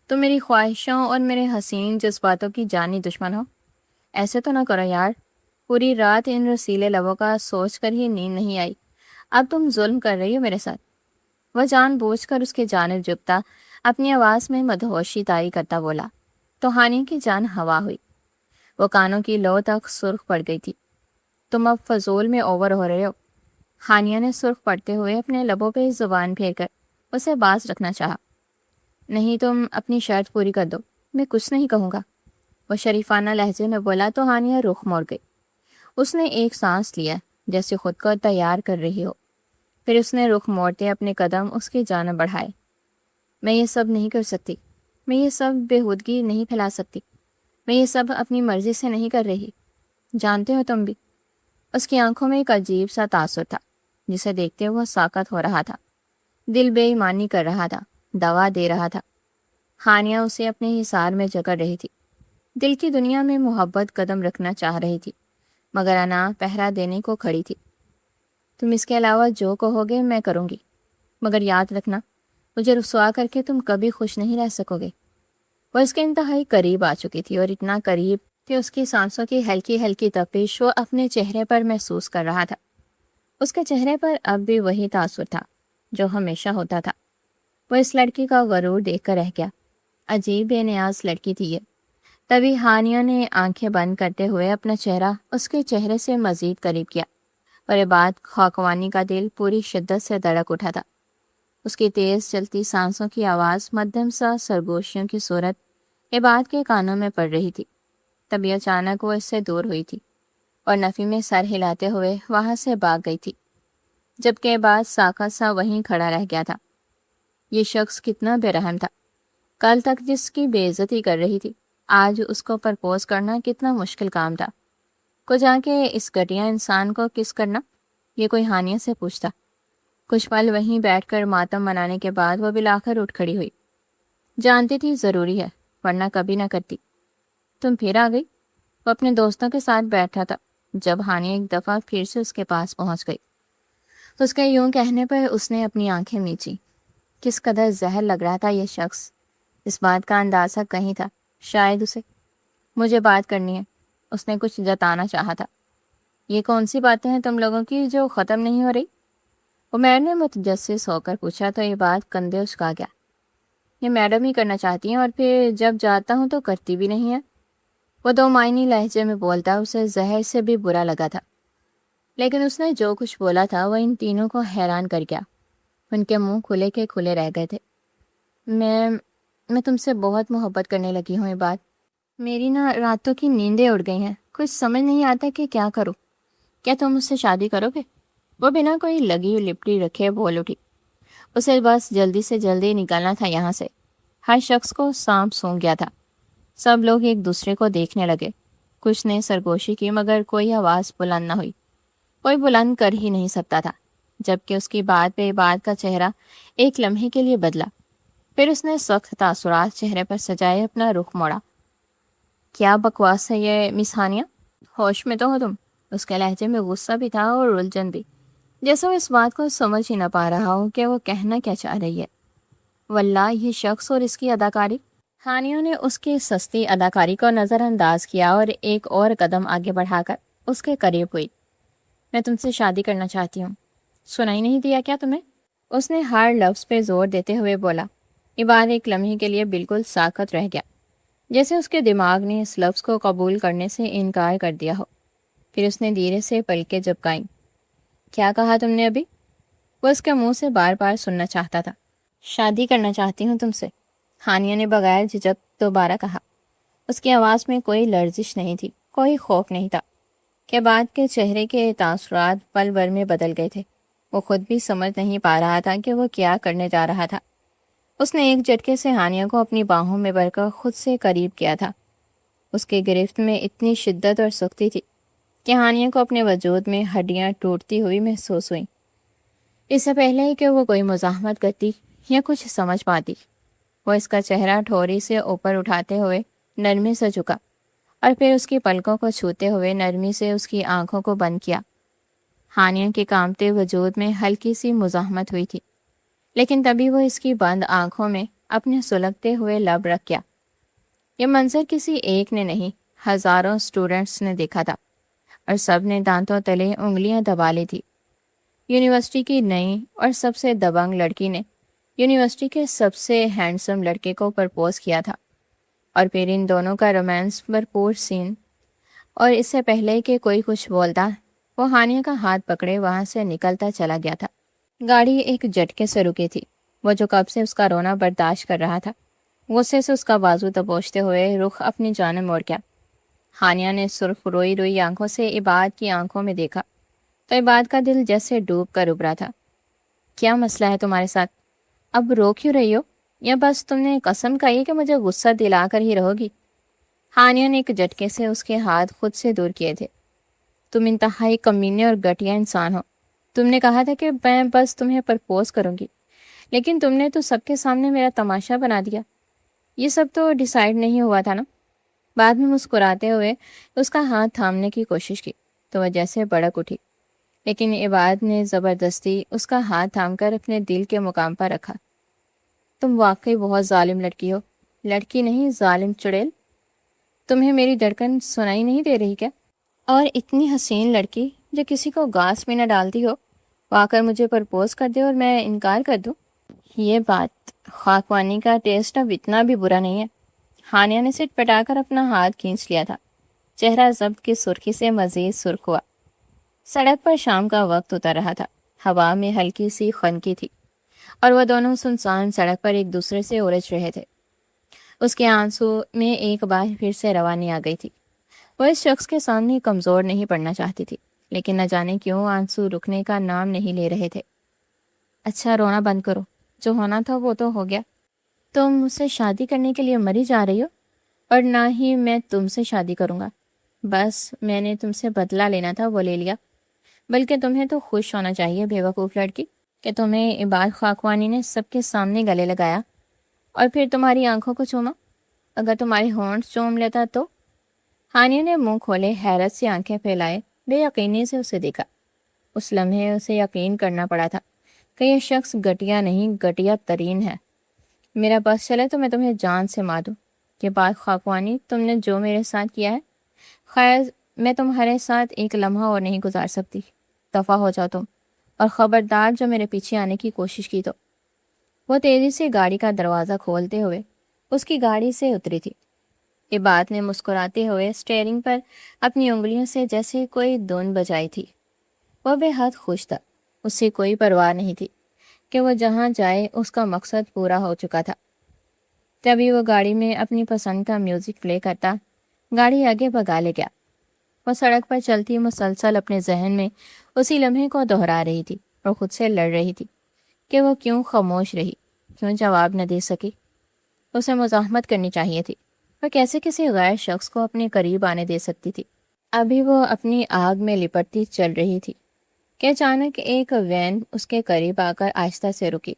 تم میری خواہشوں اور میرے حسین جذباتوں کی جانی دشمن ہو۔ ایسے تو نہ کرو یار، پوری رات ان رسیلے لبوں کا سوچ کر ہی نیند نہیں آئی، اب تم ظلم کر رہی ہو میرے ساتھ۔ وہ جان بوجھ کر اس کے جانب جھکتا اپنی آواز میں مدہوشی طاری کرتا بولا تو ہانیہ کی جان ہوا ہوئی۔ وہ کانوں کی لو تک سرخ پڑ گئی تھی۔ تم اب فضول میں اوور ہو رہے ہو۔ ہانیہ نے سرخ پڑتے ہوئے اپنے لبوں پہ زبان پھیر کر اسے باز رکھنا چاہا۔ نہیں، تم اپنی شرط پوری کر دو، میں کچھ نہیں کہوں گا، وہ شریفانہ لہجے میں بولا تو ہانیہ رخ موڑ گئی۔ اس نے ایک سانس لیا جیسے خود کو تیار کر رہی ہو، پھر اس نے رخ موڑتے اپنے قدم اس کی جانب بڑھائے۔ میں یہ سب نہیں کر سکتی، میں یہ سب بےہودگی نہیں پھیلا سکتی، میں یہ سب اپنی مرضی سے نہیں کر رہی، جانتے ہو تم بھی۔ اس کی آنکھوں میں ایک عجیب سا تاثر تھا جسے دیکھتے وہ ساکت ہو رہا تھا، دل بے ایمانی کر رہا تھا، دوا دے رہا تھا۔ ہانیہ اسے اپنے حصار میں جکڑ رہی تھی، دل کی دنیا میں محبت قدم رکھنا چاہ رہی تھی، مگر انا پہرا دینے کو کھڑی تھی۔ تم اس کے علاوہ جو کہو گے میں کروں گی، مگر یاد رکھنا مجھے رسوا کر کے تم کبھی خوش نہیں رہ سکو گے۔ وہ اس کے انتہائی قریب آ چکی تھی، اور اتنا قریب کہ اس کی سانسوں کی ہلکی ہلکی تپش وہ اپنے چہرے پر محسوس کر رہا تھا۔ اس کے چہرے پر اب بھی وہی تاثر تھا جو ہمیشہ ہوتا تھا۔ وہ اس لڑکی کا غرور دیکھ کر رہ گیا۔ عجیب بے نیاز لڑکی تھی یہ۔ تبھی ہانیہ نے آنکھیں بند کرتے ہوئے اپنا چہرہ اس کے چہرے سے مزید قریب کیا، اور عباد خاکوانی کا دل پوری شدت سے دھڑک اٹھا تھا۔ اس کی تیز چلتی سانسوں کی آواز مدھم سا سرگوشیوں کی صورت عباد کے کانوں میں پڑ رہی تھی۔ تبھی اچانک وہ اس سے دور ہوئی تھی اور نفی میں سر ہلاتے ہوئے وہاں سے بھاگ گئی تھی، جبکہ عباد ساکت سا وہیں کھڑا رہ گیا تھا۔ یہ شخص کتنا بے رحم تھا، کل تک جس کی بے عزتی کر رہی تھی، آج اس کو پرپوز کرنا کتنا مشکل کام تھا۔ کو جا کے اس گھٹیا انسان کو کس کرنا، یہ کوئی ہانیہ سے پوچھتا۔ کچھ پل وہیں بیٹھ کر ماتم منانے کے بعد وہ بالآخر اٹھ کھڑی ہوئی۔ جانتی تھی ضروری ہے، ورنہ کبھی نہ کرتی۔ تم پھر آ گئی؟ وہ اپنے دوستوں کے ساتھ بیٹھا تھا جب ہانیہ ایک دفعہ پھر سے اس کے پاس پہنچ گئی۔ اس کے یوں کہنے پر اس نے اپنی آنکھیں میچی۔ کس قدر زہر لگ رہا تھا یہ شخص، اس بات کا اندازہ کہیں تھا شاید اسے۔ مجھے بات کرنی ہے، اس نے کچھ جتانا چاہا تھا۔ یہ کون سی باتیں ہیں تم لوگوں کی جو ختم نہیں ہو رہی؟ عمیر نے متجسس ہو کر پوچھا تو یہ بات کندھے اچکا گیا۔ یہ میڈم ہی کرنا چاہتی ہیں، اور پھر جب جاتا ہوں تو کرتی بھی نہیں ہے۔ وہ دو معنی لہجے میں بولتا اسے زہر سے بھی برا لگا تھا، لیکن اس نے جو کچھ بولا تھا وہ ان تینوں کو حیران کر گیا۔ ان کے منہ کھلے کے کھلے رہ گئے تھے۔ میں تم سے بہت محبت کرنے لگی ہوں یہ بات۔ میری راتوں کی نیندیں اڑ گئی ہیں، کچھ سمجھ نہیں آتا کہ کیا کروں۔ کیا تم مجھ سے شادی کرو گے؟ وہ بنا کوئی لگی ہوئی لپٹی رکھے بول اٹھی۔ اسے بس جلدی سے جلدی نکلنا تھا یہاں سے۔ ہر شخص کو سانپ سونگ گیا تھا۔ سب لوگ ایک دوسرے کو دیکھنے لگے۔ کچھ نے سرگوشی کی، مگر کوئی آواز بلند نہ ہوئی۔ کوئی بلند کر ہی نہیں سکتا تھا۔ جبکہ اس کی بات پہ بات کا چہرہ ایک لمحے کے لیے بدلا. پھر اس نے سخت تاثرات چہرے پر سجائے اپنا رخ موڑا. کیا بکواس ہے یہ مس ہانیہ؟ ہوش میں تو ہو تم؟ اس کے لہجے میں غصہ بھی تھا اور الجھن بھی، جیسے وہ اس بات کو سمجھ ہی نہ پا رہا ہو کہ وہ کہنا کیا چاہ رہی ہے. واللہ یہ شخص اور اس کی اداکاری. ہانیہ نے اس کی سستی اداکاری کو نظر انداز کیا اور ایک اور قدم آگے بڑھا کر اس کے قریب ہوئی. میں تم سے شادی کرنا چاہتی ہوں. سنائی نہیں دیا کیا تمہیں؟ اس نے ہر لفظ پہ زور دیتے ہوئے بولا. عباد ایک لمحے کے لیے بالکل ساکت رہ گیا، جیسے اس کے دماغ نے اس لفظ کو قبول کرنے سے انکار کر دیا ہو. پھر اس نے دھیرے سے پلکیں جھپکائیں. کیا کہا تم نے ابھی؟ وہ اس کے منہ سے بار بار سننا چاہتا تھا. شادی کرنا چاہتی ہوں تم سے، ہانیہ نے بغیر جھجک دوبارہ کہا. اس کی آواز میں کوئی لرزش نہیں تھی، کوئی خوف نہیں تھا. کہ بعد کے چہرے کے تاثرات پل بھر میں بدل گئے تھے. وہ خود بھی سمجھ نہیں پا رہا تھا کہ وہ کیا کرنے جا رہا تھا. اس نے ایک جھٹکے سے ہانیہ کو اپنی باہوں میں بھر کر خود سے قریب کیا تھا. اس کے گرفت میں اتنی شدت اور سختی تھی کہ ہانیہ کو اپنے وجود میں ہڈیاں ٹوٹتی ہوئی محسوس ہوئیں. اس سے پہلے کہ وہ کوئی مزاحمت کرتی یا کچھ سمجھ پاتی، وہ اس کا چہرہ ٹھوری سے اوپر اٹھاتے ہوئے نرمی سے جھکا اور پھر اس کی پلکوں کو چھوتے ہوئے نرمی سے اس کی آنکھوں کو بند کیا. ہانیہ کے کانپتے وجود میں ہلکی سی مزاحمت ہوئی تھی، لیکن تبھی وہ اس کی بند آنکھوں میں اپنے سلگتے ہوئے لب رکھ گیا. یہ منظر کسی ایک نے نہیں، ہزاروں اسٹوڈنٹس نے دیکھا تھا، اور سب نے دانتوں تلے انگلیاں دبا لی تھی. یونیورسٹی کی نئی اور سب سے دبنگ لڑکی نے یونیورسٹی کے سب سے ہینڈسم لڑکے کو پرپوز کیا تھا. اور پھر ان دونوں کا رومانس بھرپور سین. اور اس سے پہلے کہ کوئی کچھ بولتا، وہ ہانیہ کا ہاتھ پکڑے وہاں سے نکلتا چلا گیا تھا. گاڑی ایک جھٹکے سے رکی تھی. وہ جو کب سے اس کا رونا برداشت کر رہا تھا، غصے سے اس کا بازو دبوچتے ہوئے رخ اپنی جانب موڑ گیا. ہانیہ نے سرخ روئی روئی آنکھوں سے عباد کی آنکھوں میں دیکھا تو عباد کا دل جیسے ڈوب کر ابھرا تھا. کیا مسئلہ ہے تمہارے ساتھ؟ اب رو کیوں رہی ہو؟ یا بس تم نے قسم کھائی کہ مجھے غصہ دلا کر ہی رہو گی؟ ہانیہ نے ایک جھٹکے سے اس کے ہاتھ خود سے دور کیے تھے. تم انتہائی کمینے اور گھٹیا انسان ہو. تم نے کہا تھا کہ میں بس تمہیں پرپوز کروں گی، لیکن تم نے تو سب کے سامنے میرا تماشا بنا دیا. یہ سب تو ڈیسائیڈ نہیں ہوا تھا نا؟ بعد میں مسکراتے ہوئے اس کا ہاتھ تھامنے کی کوشش کی تو وہ جیسے بڑک اٹھی، لیکن عباد نے زبردستی اس کا ہاتھ تھام کر اپنے دل کے مقام پر رکھا. تم واقعی بہت ظالم لڑکی ہو. لڑکی نہیں، ظالم چڑیل. تمہیں میری دھڑکن سنائی نہیں دے رہی کیا؟ اور اتنی حسین لڑکی جو کسی کو گاس میں نہ ڈالتی ہو، وہ آ کر مجھے پرپوز کر دے اور میں انکار کر دوں. یہ بات خاکوانی کا ٹیسٹ اب اتنا بھی برا نہیں ہے. ہانیہ نے سٹ پٹا کر اپنا ہاتھ کھینچ لیا تھا. چہرہ ضبط کی سرخی سے مزید سرخ ہوا. سڑک پر شام کا وقت اتر رہا تھا. ہوا میں ہلکی سی خنکی تھی اور وہ دونوں سنسان سڑک پر ایک دوسرے سے الجھ رہے تھے. اس کے آنسو میں ایک بار پھر سے روانی آ گئی تھی. وہ اس شخص کے سامنے کمزور نہیں پڑنا چاہتی تھی، لیکن نہ جانے کیوں آنسو رکنے کا نام نہیں لے رہے تھے. اچھا رونا بند کرو، جو ہونا تھا وہ تو ہو گیا. تم مجھ سے شادی کرنے کے لیے مری جا رہی ہو، اور نہ ہی میں تم سے شادی کروں گا. بس میں نے تم سے بدلہ لینا تھا، وہ لے لیا. بلکہ تمہیں تو خوش ہونا چاہیے بیوقوف لڑکی کہ تمہیں عباد خاکوانی نے سب کے سامنے گلے لگایا اور پھر تمہاری آنکھوں کو چوما. اگر تمہارے ہونٹ چوم لیتا تو؟ ہانیہ نے منہ کھولے حیرت سے آنکھیں پھیلائے بے یقینی سے اسے دیکھا. اس لمحے اسے یقین کرنا پڑا تھا کہ یہ شخص گھٹیا نہیں، گھٹیا ترین ہے. میرا بس چلے تو میں تمہیں جان سے مار دوں. کہ بات خاکوانی، تم نے جو میرے ساتھ کیا ہے، خیر میں تمہارے ساتھ ایک لمحہ اور نہیں گزار سکتی. دفع ہو جاؤ تم، اور خبردار جو میرے پیچھے آنے کی کوشش کی تو. وہ تیزی سے گاڑی کا دروازہ کھولتے ہوئے اس کی گاڑی سے اتری تھی. عباد نے مسکراتے ہوئے اسٹیئرنگ پر اپنی انگلیوں سے جیسے کوئی دھن بجائی تھی. وہ بے حد خوش تھا. اسے کوئی پرواہ نہیں تھی کہ وہ جہاں جائے اس کا مقصد پورا ہو چکا تھا. تبھی وہ گاڑی میں اپنی پسند کا میوزک پلے کرتا گاڑی آگے بھگا لے گیا. وہ سڑک پر چلتی مسلسل اپنے ذہن میں اسی لمحے کو دہرا رہی تھی اور خود سے لڑ رہی تھی کہ وہ کیوں خاموش رہی، کیوں جواب نہ دے سکی. اسے مزاحمت کرنی چاہیے تھی. وہ کیسے کسی غیر شخص کو اپنے قریب آنے دے سکتی تھی؟ ابھی وہ اپنی آگ میں لپٹتی چل رہی تھی کہ اچانک ایک وین اس کے قریب آ کر آہستہ سے رکی۔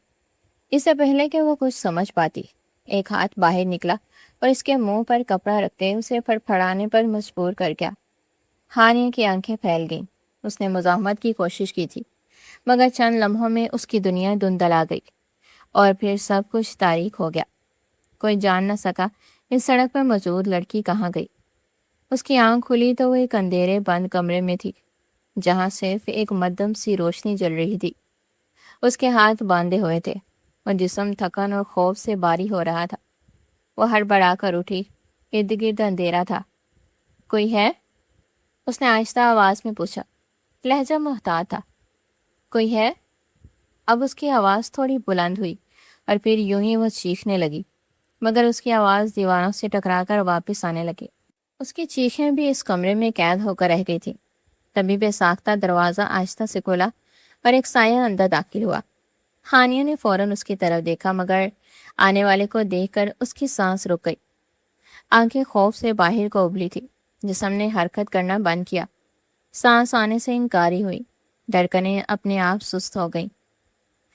اس سے پہلے کہ وہ کچھ سمجھ پاتی، ایک ہاتھ باہر نکلا اور اس کے منہ پر کپڑا رکھتے اسے پھڑپھڑانے پر مجبور کر گیا۔ ہانیہ کی آنکھیں پھیل گئیں۔ اس نے مزاحمت کی کوشش کی تھی، مگر چند لمحوں میں اس کی دنیا دھندلا گئی اور پھر سب کچھ تاریک ہو گیا۔ کوئی جان نہ سکا اس سڑک پر موجود لڑکی کہاں گئی۔ اس کی آنکھ کھلی تو وہ ایک اندھیرے بند کمرے میں تھی، جہاں صرف ایک مدھم سی روشنی جل رہی تھی۔ اس کے ہاتھ باندھے ہوئے تھے اور جسم تھکن اور خوف سے باری ہو رہا تھا۔ وہ ہڑبڑا کر اٹھی، ارد گرد اندھیرا تھا۔ کوئی ہے؟ اس نے آہستہ آواز میں پوچھا، لہجہ محتاط تھا۔ کوئی ہے؟ اب اس کی آواز تھوڑی بلند ہوئی اور پھر یوں ہی وہ چیخنے لگی، مگر اس کی آواز دیواروں سے ٹکرا کر واپس آنے لگی۔ اس کی چیخیں بھی اس کمرے میں قید ہو کر رہ گئی تھی۔ تبھی بے ساختہ دروازہ آہستہ سے کھلا اور ایک سایہ اندر داخل ہوا۔ ہانیہ نے فوراً اس کی طرف دیکھا، مگر آنے والے کو دیکھ کر اس کی سانس رک گئی۔ آنکھیں خوف سے باہر کو ابلی تھی، جسم نے حرکت کرنا بند کیا، سانس آنے سے انکاری ہوئی، دھڑکنیں اپنے آپ سست ہو گئیں۔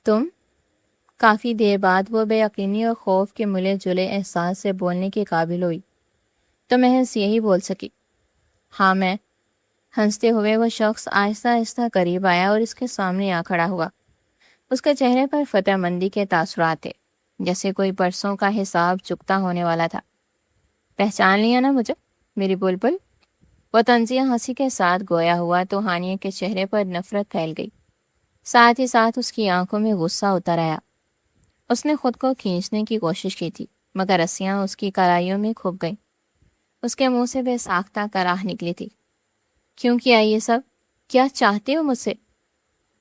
تم؟ کافی دیر بعد وہ بے یقینی اور خوف کے ملے جلے احساس سے بولنے کے قابل ہوئی تو محض یہی بول سکی، ہاں میں۔ ہنستے ہوئے وہ شخص آہستہ آہستہ قریب آیا اور اس کے سامنے آ کھڑا ہوا۔ اس کے چہرے پر فتح مندی کے تاثرات تھے، جیسے کوئی برسوں کا حساب چکتا ہونے والا تھا۔ پہچان لیا نا مجھے، میری بلبل؟ وہ طنزیہ ہنسی کے ساتھ گویا ہوا تو ہانیہ کے چہرے پر نفرت پھیل گئی، ساتھ ہی ساتھ اس کی آنکھوں میں غصہ اتر آیا۔ اس نے خود کو کھینچنے کی کوشش کی تھی، مگر رسیاں اس کی کلائیوں میں کھپ گئیں۔ اس کے منہ سے بے ساختہ کراہ نکلی تھی۔ کیوں کیا یہ سب؟ کیا چاہتے ہو مجھ سے؟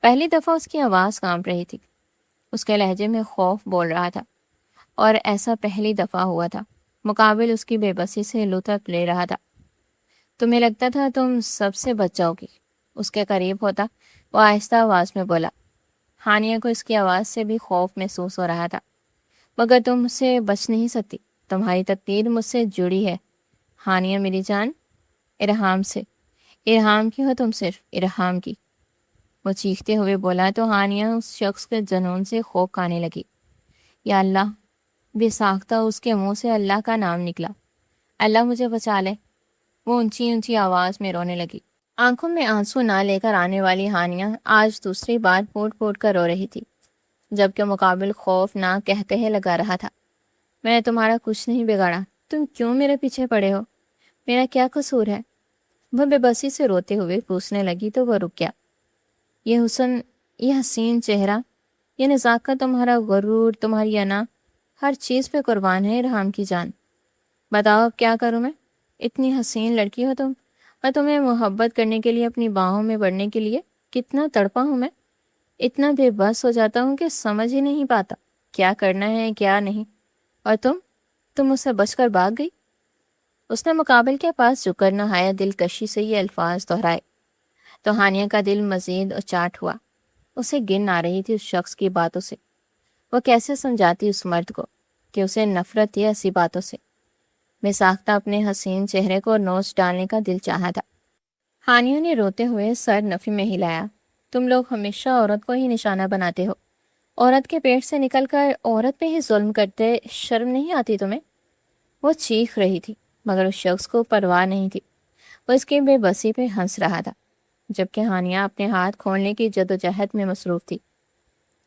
پہلی دفعہ اس کی آواز کانپ رہی تھی۔ اس کے لہجے میں خوف بول رہا تھا، اور ایسا پہلی دفعہ ہوا تھا۔ مقابل اس کی بے بسی سے لطف لے رہا تھا۔ تمہیں لگتا تھا تم سب سے بچ جاؤ گی؟ اس کے قریب ہوتا وہ آہستہ آواز میں بولا۔ ہانیہ کو اس کی آواز سے بھی خوف محسوس ہو رہا تھا، مگر تم مجھ سے بچ نہیں سکتی، تمہاری تقدیر مجھ سے جڑی ہے ہانیہ میری جان، ارحام سے۔ ارحام کی ہو تم، صرف ارحام کی، وہ چیختے ہوئے بولا تو ہانیہ اس شخص کے جنون سے خوف کھانے لگی۔ یا اللہ! بے ساختہ اس کے منہ سے اللہ کا نام نکلا۔ اللہ مجھے بچا لے! وہ اونچی اونچی آواز میں رونے لگی۔ آنکھوں میں آنسو نہ لے کر آنے والی ہانیہ آج دوسری بار پھوٹ پھوٹ کر رو رہی تھی، جبکہ مقابل خوف نہ کہہ لگا رہا تھا، میں نے تمہارا کچھ نہیں بگاڑا، تم کیوں میرے پیچھے پڑے ہو؟ میرا کیا قصور ہے؟ وہ بے بسی سے روتے ہوئے پوچھنے لگی تو وہ رک گیا۔ یہ حسن، یہ حسین چہرہ، یہ نزاکت، تمہارا غرور، تمہاری انا، ہر چیز پہ قربان ہے ارحام کی جان۔ بتاؤ اب کیا کروں میں؟ اتنی حسین لڑکی ہو تم، اور تمہیں محبت کرنے کے لیے، اپنی باہوں میں بڑھنے کے لیے کتنا تڑپا ہوں میں، اتنا بے بس ہو جاتا ہوں کہ سمجھ ہی نہیں پاتا کیا کرنا ہے کیا نہیں، اور تم مجھ سے بچ کر بھاگ گئی۔ اس نے مقابل کے پاس جھک کر نہایت دلکشی سے یہ الفاظ دہرائے تو ہانیہ کا دل مزید اچاٹ ہوا۔ اسے گن آ رہی تھی اس شخص کی باتوں سے۔ وہ کیسے سمجھاتی اس مرد کو کہ اسے نفرت تھی ایسی باتوں سے؟ بے ساختہ اپنے حسین چہرے کو نوچ ڈالنے کا دل چاہا تھا۔ ہانیہ نے روتے ہوئے سر نفی میں ہلایا۔ تم لوگ ہمیشہ عورت کو ہی نشانہ بناتے ہو، عورت کے پیٹ سے نکل کر عورت پہ ہی ظلم کرتے، شرم نہیں آتی تمہیں؟ وہ چیخ رہی تھی، مگر اس شخص کو پرواہ نہیں تھی۔ وہ اس کی بے بسی پہ ہنس رہا تھا، جبکہ ہانیہ اپنے ہاتھ کھولنے کی جدوجہد میں مصروف تھی۔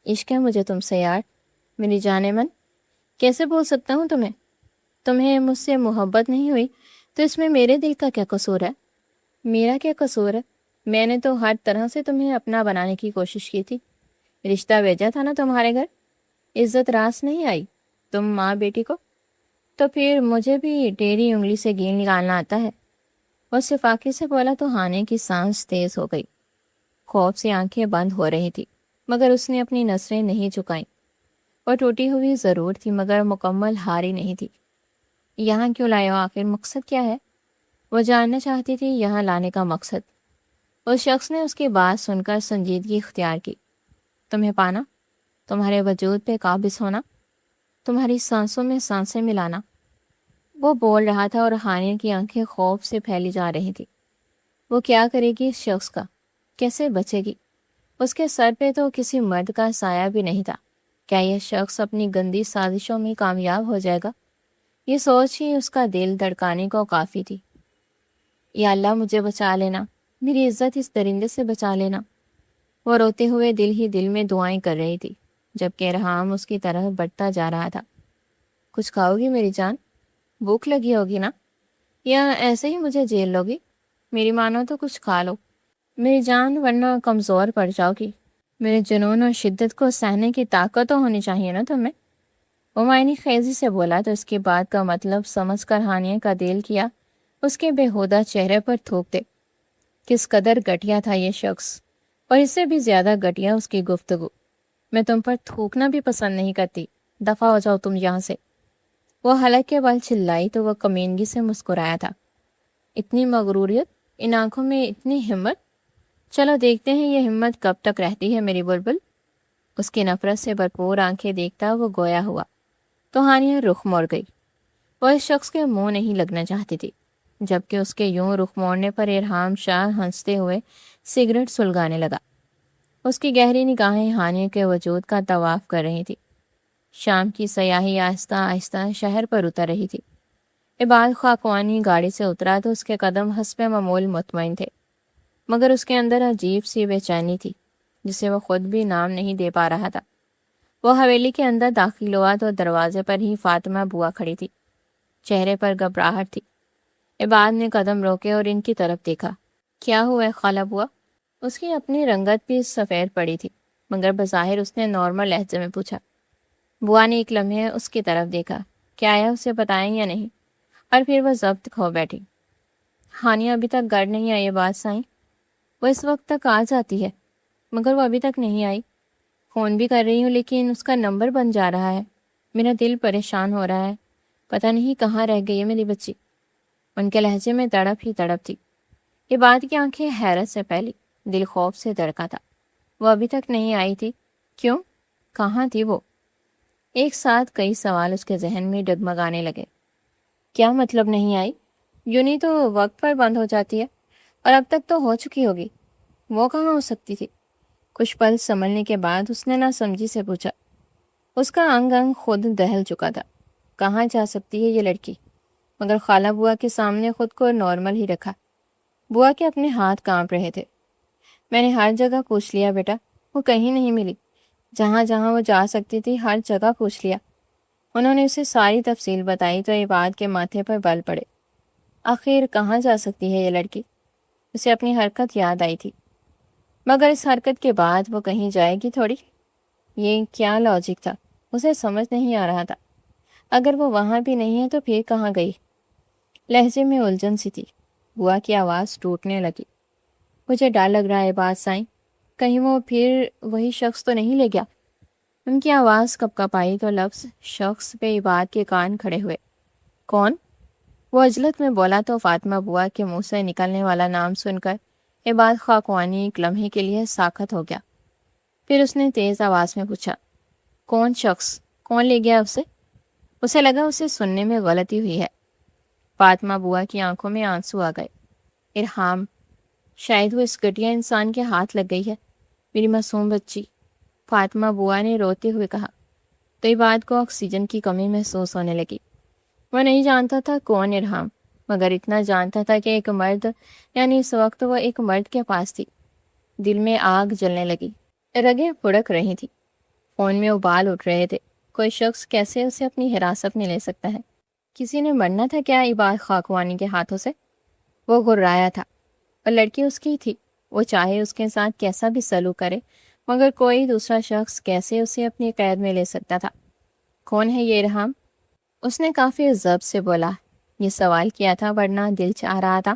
عشق ہے مجھے تم سے یار، میری جان من، کیسے بول سکتا ہوں تمہیں؟ تمہیں مجھ سے محبت نہیں ہوئی تو اس میں میرے دل کا کیا قصور ہے؟ میرا کیا قصور ہے؟ میں نے تو ہر طرح سے تمہیں اپنا بنانے کی کوشش کی تھی، رشتہ بھیجا تھا نا تمہارے گھر، عزت راس نہیں آئی تم ماں بیٹی کو، تو پھر مجھے بھی ٹیڑھی انگلی سے گیل نکالنا آتا ہے۔ وہ شفاقی سے بولا تو ہانیہ کی سانس تیز ہو گئی۔ خوف سے آنکھیں بند ہو رہی تھی، مگر اس نے اپنی نظریں نہیں جھکائیں۔ وہ ٹوٹی ہوئی ضرور تھی، مگر مکمل ہاری نہیں تھی۔ یہاں کیوں لائے ہو آخر؟ مقصد کیا ہے؟ وہ جاننا چاہتی تھی یہاں لانے کا مقصد۔ اس شخص نے اس کی بات سن کر سنجیدگی اختیار کی۔ تمہیں پانا، تمہارے وجود پہ قابض ہونا، تمہاری سانسوں میں سانسیں ملانا۔ وہ بول رہا تھا اور ہانیہ کی آنکھیں خوف سے پھیلی جا رہی تھی۔ وہ کیا کرے گی اس شخص کا؟ کیسے بچے گی؟ اس کے سر پہ تو کسی مرد کا سایہ بھی نہیں تھا۔ کیا یہ شخص اپنی گندی سازشوں میں کامیاب ہو جائے گا؟ یہ سوچ ہی اس کا دل دھڑکانے کو کافی تھی۔ یا اللہ مجھے بچا لینا، میری عزت اس درندے سے بچا لینا۔ وہ روتے ہوئے دل ہی دل میں دعائیں کر رہی تھی، جبکہ ارحام اس کی طرف بڑھتا جا رہا تھا۔ کچھ کھاؤ گی میری جان؟ بھوک لگی ہوگی نا؟ یا ایسے ہی مجھے جیل لوگی؟ میری مانو تو کچھ کھا لو میری جان، ورنہ کمزور پڑ جاؤ گی۔ میرے جنون اور شدت کو سہنے کی طاقت تو ہونی چاہیے نا تمہیں۔ وہ معنی خیزی سے بولا تو اس کی بات کا مطلب سمجھ کر ہانیہ کا دل کیا اس کے بےہودہ چہرے پر تھوک دے۔ کس قدر گھٹیا تھا یہ شخص، اور اس سے بھی زیادہ گھٹیا اس کی گفتگو۔ میں تم پر تھوکنا بھی پسند نہیں کرتی، دفع ہو جاؤ تم یہاں سے۔ وہ حلق کے بل چلائی تو وہ کمینگی سے مسکرایا تھا۔ اتنی مغروریت، ان آنکھوں میں اتنی ہمت۔ چلو دیکھتے ہیں یہ ہمت کب تک رہتی ہے میری بلبل۔ اس کی نفرت سے بھرپور آنکھیں دیکھتا وہ گویا ہوا تو ہانیہ رخ موڑ گئی۔ وہ اس شخص کے منہ نہیں لگنا چاہتی تھی، جبکہ اس کے یوں رخ موڑنے پر ارحام شاہ ہنستے ہوئے سگریٹ سلگانے لگا۔ اس کی گہری نگاہیں ہانیہ کے وجود کا طواف کر رہی تھی۔ شام کی سیاہی آہستہ آہستہ شہر پر اتر رہی تھی۔ عباد خاکوانی گاڑی سے اترا تو اس کے قدم حسب معمول مطمئن تھے، مگر اس کے اندر عجیب سی بے چینی تھی جسے وہ خود بھی نام نہیں دے پا رہا تھا۔ وہ حویلی کے اندر داخل ہوا تو دروازے پر ہی فاطمہ بوا کھڑی تھی۔ چہرے پر گھبراہٹ تھی۔ عباد نے قدم روکے اور ان کی طرف دیکھا۔ کیا ہوا ہے خالہ بوا؟ اس کی اپنی رنگت بھی سفید پڑی تھی، مگر بظاہر اس نے نارمل لہجے میں پوچھا۔ بوا نے ایک لمحے اس کی طرف دیکھا، کیا آیا اسے بتائیں یا نہیں، اور پھر وہ ضبط کھو بیٹھی۔ ہانیہ ابھی تک گھر نہیں آئی بات سائیں؟ وہ اس وقت تک آ جاتی ہے، مگر وہ ابھی تک نہیں آئی۔ فون بھی کر رہی ہوں لیکن اس کا نمبر بن جا رہا ہے۔ میرا دل پریشان ہو رہا ہے، پتہ نہیں کہاں رہ گئی ہے میری بچی۔ ان کے لہجے میں تڑپ ہی تڑپ تھی۔ یہ بات کی آنکھیں حیرت سے پھیلی، دل خوف سے دھڑکا تھا۔ وہ ابھی تک نہیں آئی تھی؟ کیوں؟ کہاں تھی وہ؟ ایک ساتھ کئی سوال اس کے ذہن میں ڈگمگانے لگے۔ کیا مطلب نہیں آئی؟ یوں نہیں تو وقت پر بند ہو جاتی ہے، اور اب تک تو ہو چکی ہوگی۔ وہ کہاں ہو سکتی تھی؟ کچھ پل سنبھلنے کے بعد اس نے نہ سمجھی سے پوچھا۔ اس کا انگ انگ خود دہل چکا تھا۔ کہاں جا سکتی ہے یہ لڑکی؟ مگر خالہ بوا کے سامنے خود کو نارمل ہی رکھا۔ بوا کے اپنے ہاتھ کانپ رہے تھے۔ میں نے ہر جگہ پوچھ لیا بیٹا، وہ کہیں نہیں ملی۔ جہاں جہاں وہ جا سکتی تھی ہر جگہ پوچھ لیا۔ انہوں نے اسے ساری تفصیل بتائی تو عباد کے ماتھے پر بل پڑے۔ آخر کہاں جا سکتی ہے یہ لڑکی؟ اسے اپنی حرکت یاد آئی تھی، مگر اس حرکت کے بعد وہ کہیں جائے گی تھوڑی۔ یہ کیا لاجک تھا، اسے سمجھ نہیں آ رہا تھا۔ اگر وہ وہاں بھی نہیں ہے تو پھر کہاں گئی؟ لہجے میں الجھن سی تھی۔ بوا کی آواز ٹوٹنے لگی۔ مجھے ڈر لگ رہا ہے بات سائیں، کہیں وہ پھر وہی شخص تو نہیں لے گیا؟ ان کی آواز کپ کپ آئی تو لفظ شخص پہ عباد کے کان کھڑے ہوئے۔ کون؟ وہ عجلت میں بولا تو فاطمہ بوا کے منہ سے نکلنے والا نام سن کر عباد خاکوانی ایک لمحے کے لیے ساکت ہو گیا۔ پھر اس نے تیز آواز میں پوچھا، کون شخص؟ کون لے گیا اسے؟ اسے لگا اسے سننے میں غلطی ہوئی ہے۔ فاطمہ بوا کی آنکھوں میں آنسو آ گئے۔ ارحام، شاید وہ اس گھٹیا انسان کے ہاتھ لگ گئی ہے، میری معصوم بچی، فاطمہ بوا نے روتے ہوئے کہا۔ تو عباد کو آکسیجن کی کمی محسوس ہونے لگی۔ وہ نہیں جانتا تھا کون ارحام، مگر اتنا جانتا تھا کہ ایک مرد، یعنی اس وقت وہ ایک مرد کے پاس تھی۔ دل میں آگ جلنے لگی، رگیں پھڑک رہی تھی، فون میں ابال اٹھ رہے تھے۔ کوئی شخص کیسے اسے اپنی حراست میں لے سکتا ہے؟ کسی نے مرنا تھا کیا عباد خاکوانی کے ہاتھوں سے؟ وہ گھرایا تھا، اور لڑکی اس کی تھی۔ وہ چاہے اس کے ساتھ کیسا بھی سلوک کرے، مگر کوئی دوسرا شخص کیسے اسے اپنی قید میں لے سکتا تھا؟ کون ہے یہ ارحام؟ اس نے کافی ضبط سے بولا۔ یہ سوال کیا تھا ورنہ دل چاہ رہا تھا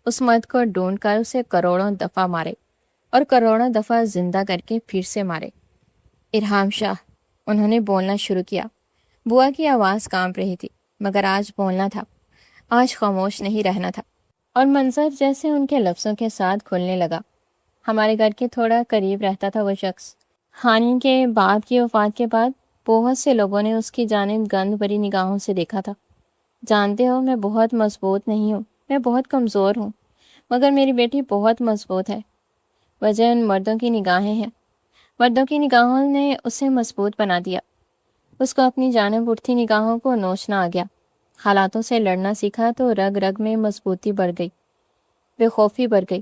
اس مرد کو ڈھونڈ کر اسے کروڑوں دفعہ مارے، اور کروڑوں دفعہ زندہ کر کے پھر سے مارے۔ ارحام شاہ، انہوں نے بولنا شروع کیا۔ بوا کی آواز کانپ رہی تھی، مگر آج بولنا تھا، آج خاموش نہیں رہنا تھا۔ اور منظر جیسے ان کے لفظوں کے ساتھ کھلنے لگا۔ ہمارے گھر کے تھوڑا قریب رہتا تھا وہ شخص۔ ہانی کے باپ کی وفات کے بعد بہت سے لوگوں نے اس کی جانب گند بھری نگاہوں سے دیکھا تھا۔ جانتے ہو میں بہت مضبوط نہیں ہوں، میں بہت کمزور ہوں، مگر میری بیٹی بہت مضبوط ہے۔ وجہ ان مردوں کی نگاہیں ہیں۔ مردوں کی نگاہوں نے اسے مضبوط بنا دیا۔ اس کو اپنی جانب اٹھتی نگاہوں کو نوچنا آ گیا۔ حالاتوں سے لڑنا سیکھا تو رگ رگ میں مضبوطی بڑھ گئی، بے خوفی بڑھ گئی۔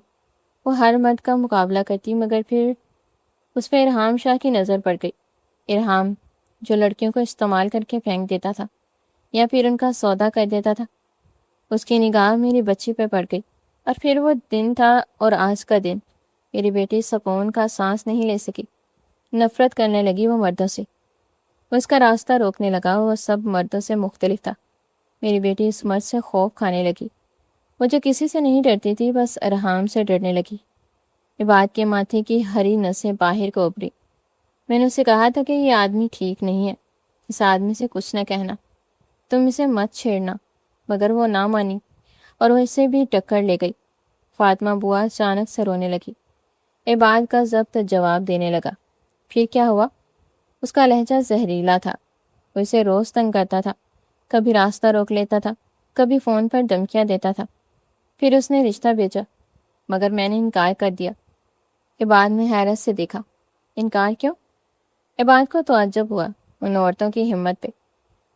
وہ ہر مرد کا مقابلہ کرتی، مگر پھر اس پہ ارحام شاہ کی نظر پڑ گئی۔ ارحام جو لڑکیوں کو استعمال کر کے پھینک دیتا تھا یا پھر ان کا سودا کر دیتا تھا، اس کی نگاہ میری بچی پہ پڑ گئی۔ اور پھر وہ دن تھا اور آج کا دن، میری بیٹی سکون کا سانس نہیں لے سکی۔ نفرت کرنے لگی وہ مردوں سے، وہ اس کا راستہ روکنے لگا۔ وہ سب مردوں سے مختلف تھا۔ میری بیٹی اس مرد سے خوف کھانے لگی۔ وہ جو کسی سے نہیں ڈرتی تھی، بس ارحام سے ڈرنے لگی۔ عباد کے ماتھے کی ہری نسیں باہر کو ابھری۔ میں نے اسے کہا تھا کہ یہ آدمی ٹھیک نہیں ہے، اس آدمی سے کچھ نہ کہنا، تم اسے مت چھیڑنا، مگر وہ نہ مانی اور وہ اسے بھی ٹکر لے گئی۔ فاطمہ بوا اچانک سے رونے لگی۔ عباد کا ضبط جواب دینے لگا۔ پھر کیا ہوا؟ اس کا لہجہ زہریلا تھا۔ وہ اسے روز تنگ کرتا تھا، کبھی راستہ روک لیتا تھا، کبھی فون پر دھمکیاں دیتا تھا۔ پھر اس نے رشتہ بھیجا، مگر میں نے انکار کر دیا۔ عباد نے حیرت سے دیکھا۔ انکار کیوں؟ عباد کو تعجب ہوا ان عورتوں کی ہمت پہ۔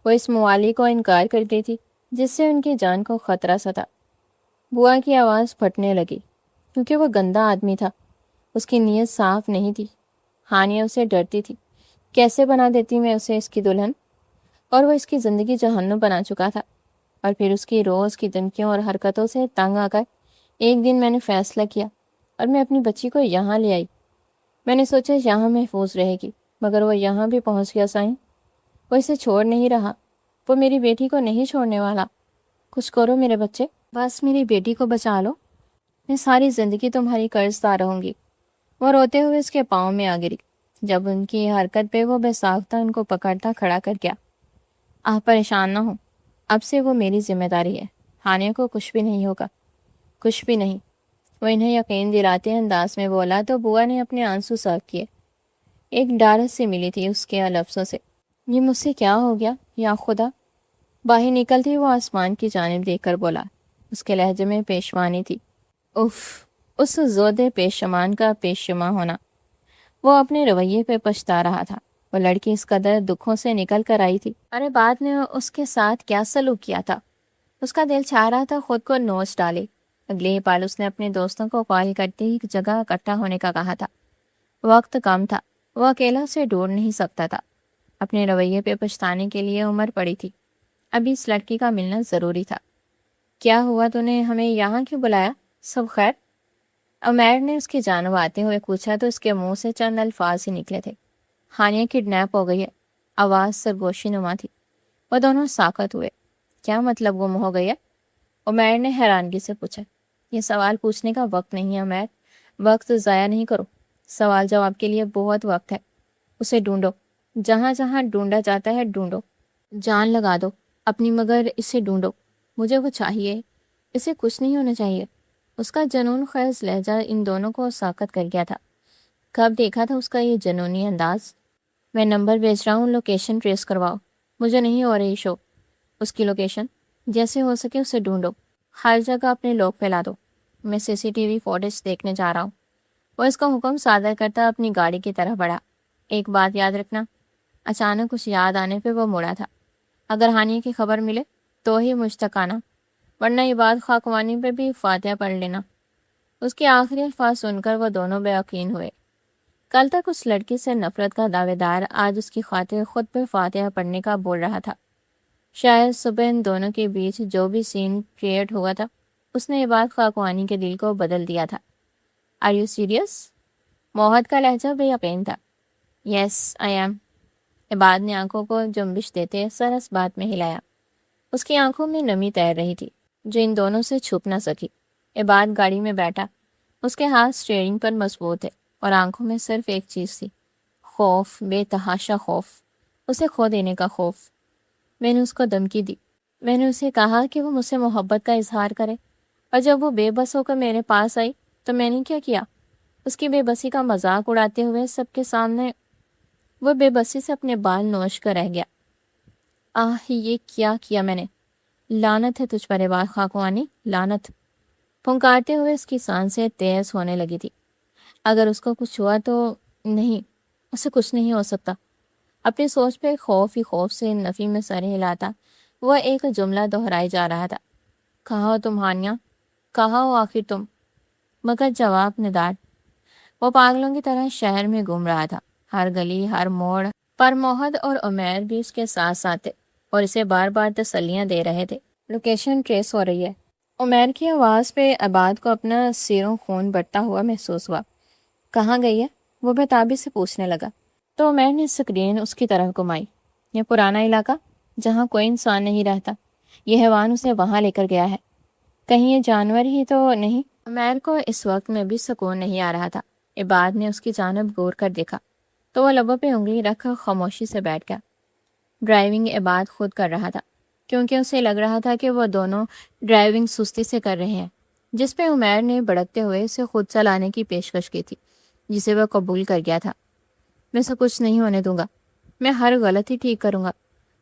وہ اس موالی کو انکار کرتی تھی جس سے ان کی جان کو خطرہ سا تھا۔ بوا کی آواز پھٹنے لگی کیونکہ وہ گندا آدمی تھا۔ اس کی نیت صاف نہیں تھی۔ ہانیہ اسے ڈرتی تھی، کیسے بنا دیتی میں اسے اس کی دلہن؟ اور وہ اس کی زندگی جہنم بنا چکا تھا۔ اور پھر اس کی روز کی دھمکیوں اور حرکتوں سے تنگ آ کر ایک دن میں نے فیصلہ کیا اور میں اپنی بچی کو یہاں لے آئی۔ میں نے سوچا یہاں محفوظ رہے گی، مگر وہ یہاں بھی پہنچ گیا سائیں۔ وہ اسے چھوڑ نہیں رہا، وہ میری بیٹی کو نہیں چھوڑنے والا۔ کچھ کرو میرے بچے، بس میری بیٹی کو بچا لو، میں ساری زندگی تمہاری قرض دار رہوں گی۔ وہ روتے ہوئے اس کے پاؤں میں آ گری۔ جب ان کی حرکت پہ وہ بے ساختہ ان کو پکڑتا کھڑا کر گیا۔ آپ پریشان نہ ہو، اب سے وہ میری ذمہ داری ہے، ہانیہ کو کچھ بھی نہیں ہوگا، کچھ بھی نہیں۔ وہ انہیں یقین دلاتے انداز میں بولا تو بوا نے اپنے آنسو صاف کیے۔ ایک ڈارس سی ملی تھی اس کے لفظوں سے۔ یہ مجھ سے کیا ہو گیا یا خدا؟ باہر نکلتی وہ آسمان کی جانب دیکھ کر بولا۔ اس کے لہجے میں پیشوانی تھی۔ اف، اس زود پیشمان کا پیشما ہونا۔ وہ اپنے رویے پہ پچھتا رہا تھا۔ وہ لڑکی اس قدر دکھوں سے نکل کر آئی تھی، ارے بعد نے اس کے ساتھ کیا سلوک کیا تھا؟ اس کا دل چاہ رہا تھا خود کو نوچ ڈالے۔ اگلے ہی پال اس نے اپنے دوستوں کو کال کرتے ہی ایک جگہ اکٹھا ہونے کا کہا تھا۔ وقت کم تھا، وہ اکیلا اسے ڈھونڈ نہیں سکتا تھا۔ اپنے رویے پہ پچھتانے کے لیے عمر پڑی تھی۔ ابھی اس لڑکی کا ملنا ضروری تھا۔ کیا ہوا؟ تو نے ہمیں یہاں کیوں بلایا؟ سب خیر؟ عمیر نے اس کی جانب آتے ہوئے پوچھا تو اس کے منہ سے چند الفاظ ہی نکلے تھے۔ ہانیہ کڈنیپ ہو گئی ہے۔ آواز سرگوشی نما تھی۔ وہ دونوں ساکت ہوئے۔ کیا مطلب گم ہو گئی ہے؟ عمیر نے حیرانگی سے پوچھا۔ یہ سوال پوچھنے کا وقت نہیں ہے عمیر، وقت ضائع نہیں کرو، سوال جواب کے لیے بہت وقت ہے۔ اسے ڈھونڈو، جہاں جہاں ڈھونڈا جاتا ہے ڈھونڈو، جان لگا دو اپنی، مگر اسے ڈھونڈو، مجھے وہ چاہیے، اسے کچھ نہیں ہونا چاہیے۔ اس کا جنون خیز لہجہ ان دونوں کو ساکت کر گیا تھا۔ کب دیکھا تھا اس کا یہ جنونی انداز؟ میں نمبر بھیج رہا ہوں، لوکیشن ٹریس کرواؤ، مجھے نہیں ہو رہی شو۔ اس کی لوکیشن جیسے ہو سکے اسے ڈھونڈو، ہر جگہ اپنے لوگ پھیلا دو، میں CCTV فوٹیج دیکھنے جا رہا ہوں۔ وہ اس کا حکم صادر کرتا اپنی گاڑی کی طرف بڑھا۔ ایک بات یاد رکھنا، اچانک کچھ یاد آنے پہ وہ مڑا تھا، اگر ہانیہ کی خبر ملے تو ہی مجھ تک آنا، ورنہ عباد خاکوانی پہ بھی فاتحہ پڑھ لینا۔ اس کے آخری الفاظ سن کر وہ دونوں بے یقین ہوئے۔ کل تک اس لڑکی سے نفرت کا دعوے دار آج اس کی خاطر خود پہ فاتحہ پڑھنے کا بول رہا تھا۔ شاید صبح ان دونوں کے بیچ جو بھی سین کریٹ ہوا تھا اس نے عباد خاکوانی کے دل کو بدل دیا تھا۔ Are you serious? موحد کا لہجہ بے یقین تھا۔ Yes I am. عباد نے آنکھوں کو جنبش دیتے سر اس بات میں ہلایا۔ اس کی آنکھوں میں نمی تیر رہی تھی جو ان دونوں سے چھپ نہ سکی۔ عباد گاڑی میں بیٹھا، اس کے ہاتھ اسٹیئرنگ پر مضبوط تھے اور آنکھوں میں صرف ایک چیز تھی، خوف، بے تحاشا خوف، اسے کھو دینے کا خوف۔ میں نے اس کو دھمکی دی، میں نے اسے کہا کہ وہ مجھ سے محبت کا اظہار کرے، اور جب وہ بے بس ہو کر میرے پاس آئی تو میں نے کیا کیا؟ اس کی بے بسی کا مذاق اڑاتے ہوئے سب کے سامنے وہ بے بسی سے اپنے بال نوچ کر رہ گیا۔ یہ کیا کیا میں نے؟ لعنت ہے تجھ پر عباد خاکوانی، لعنت! پھنکارتے ہوئے اس کی سانسیں تیز ہونے لگی تھی۔ اگر اس کو کچھ ہوا تو نہیں، اسے کچھ نہیں ہو سکتا۔ اپنی سوچ پہ خوف ہی خوف سے نفی میں سر ہلاتا وہ ایک جملہ دہرائے جا رہا تھا، کہاں ہو تم ہانیہ، کہاں ہو آخر تم؟ مگر جواب ندار۔ وہ پاگلوں کی طرح شہر میں گھوم رہا تھا، ہر گلی ہر موڑ پر موہد اور عمیر بھی اس کے ساتھ ساتھ تھے اور اسے بار بار تسلیاں دے رہے تھے، لوکیشن ٹریس ہو رہی ہے۔ عمیر کی آواز پہ عباد کو اپنا سیروں خون بٹتا ہوا محسوس ہوا۔ کہاں گئی ہے؟ وہ بےتابی سے پوچھنے لگا تو عمیر نے اسکرین اس کی طرف گھمائی۔ یہ پرانا علاقہ جہاں کوئی انسان نہیں رہتا، یہ حیوان اسے وہاں لے کر گیا ہے، کہیں یہ جانور ہی تو نہیں؟ عمیر کو اس وقت میں بھی سکون نہیں آ رہا تھا۔ عباد نے اس کی جانب غور کر دیکھا تو وہ لبوں پہ انگلی رکھ خاموشی سے بیٹھ گیا۔ ڈرائیونگ عباد خود کر رہا تھا کیونکہ اسے لگ رہا تھا کہ وہ دونوں ڈرائیونگ سستی سے کر رہے ہیں، جس پہ عمیر نے بڑکتے ہوئے اسے خود چلانے کی پیشکش کی تھی، جسے وہ قبول کر گیا تھا۔ میں اسے کچھ نہیں ہونے دوں گا، میں ہر غلطی ٹھیک کروں گا۔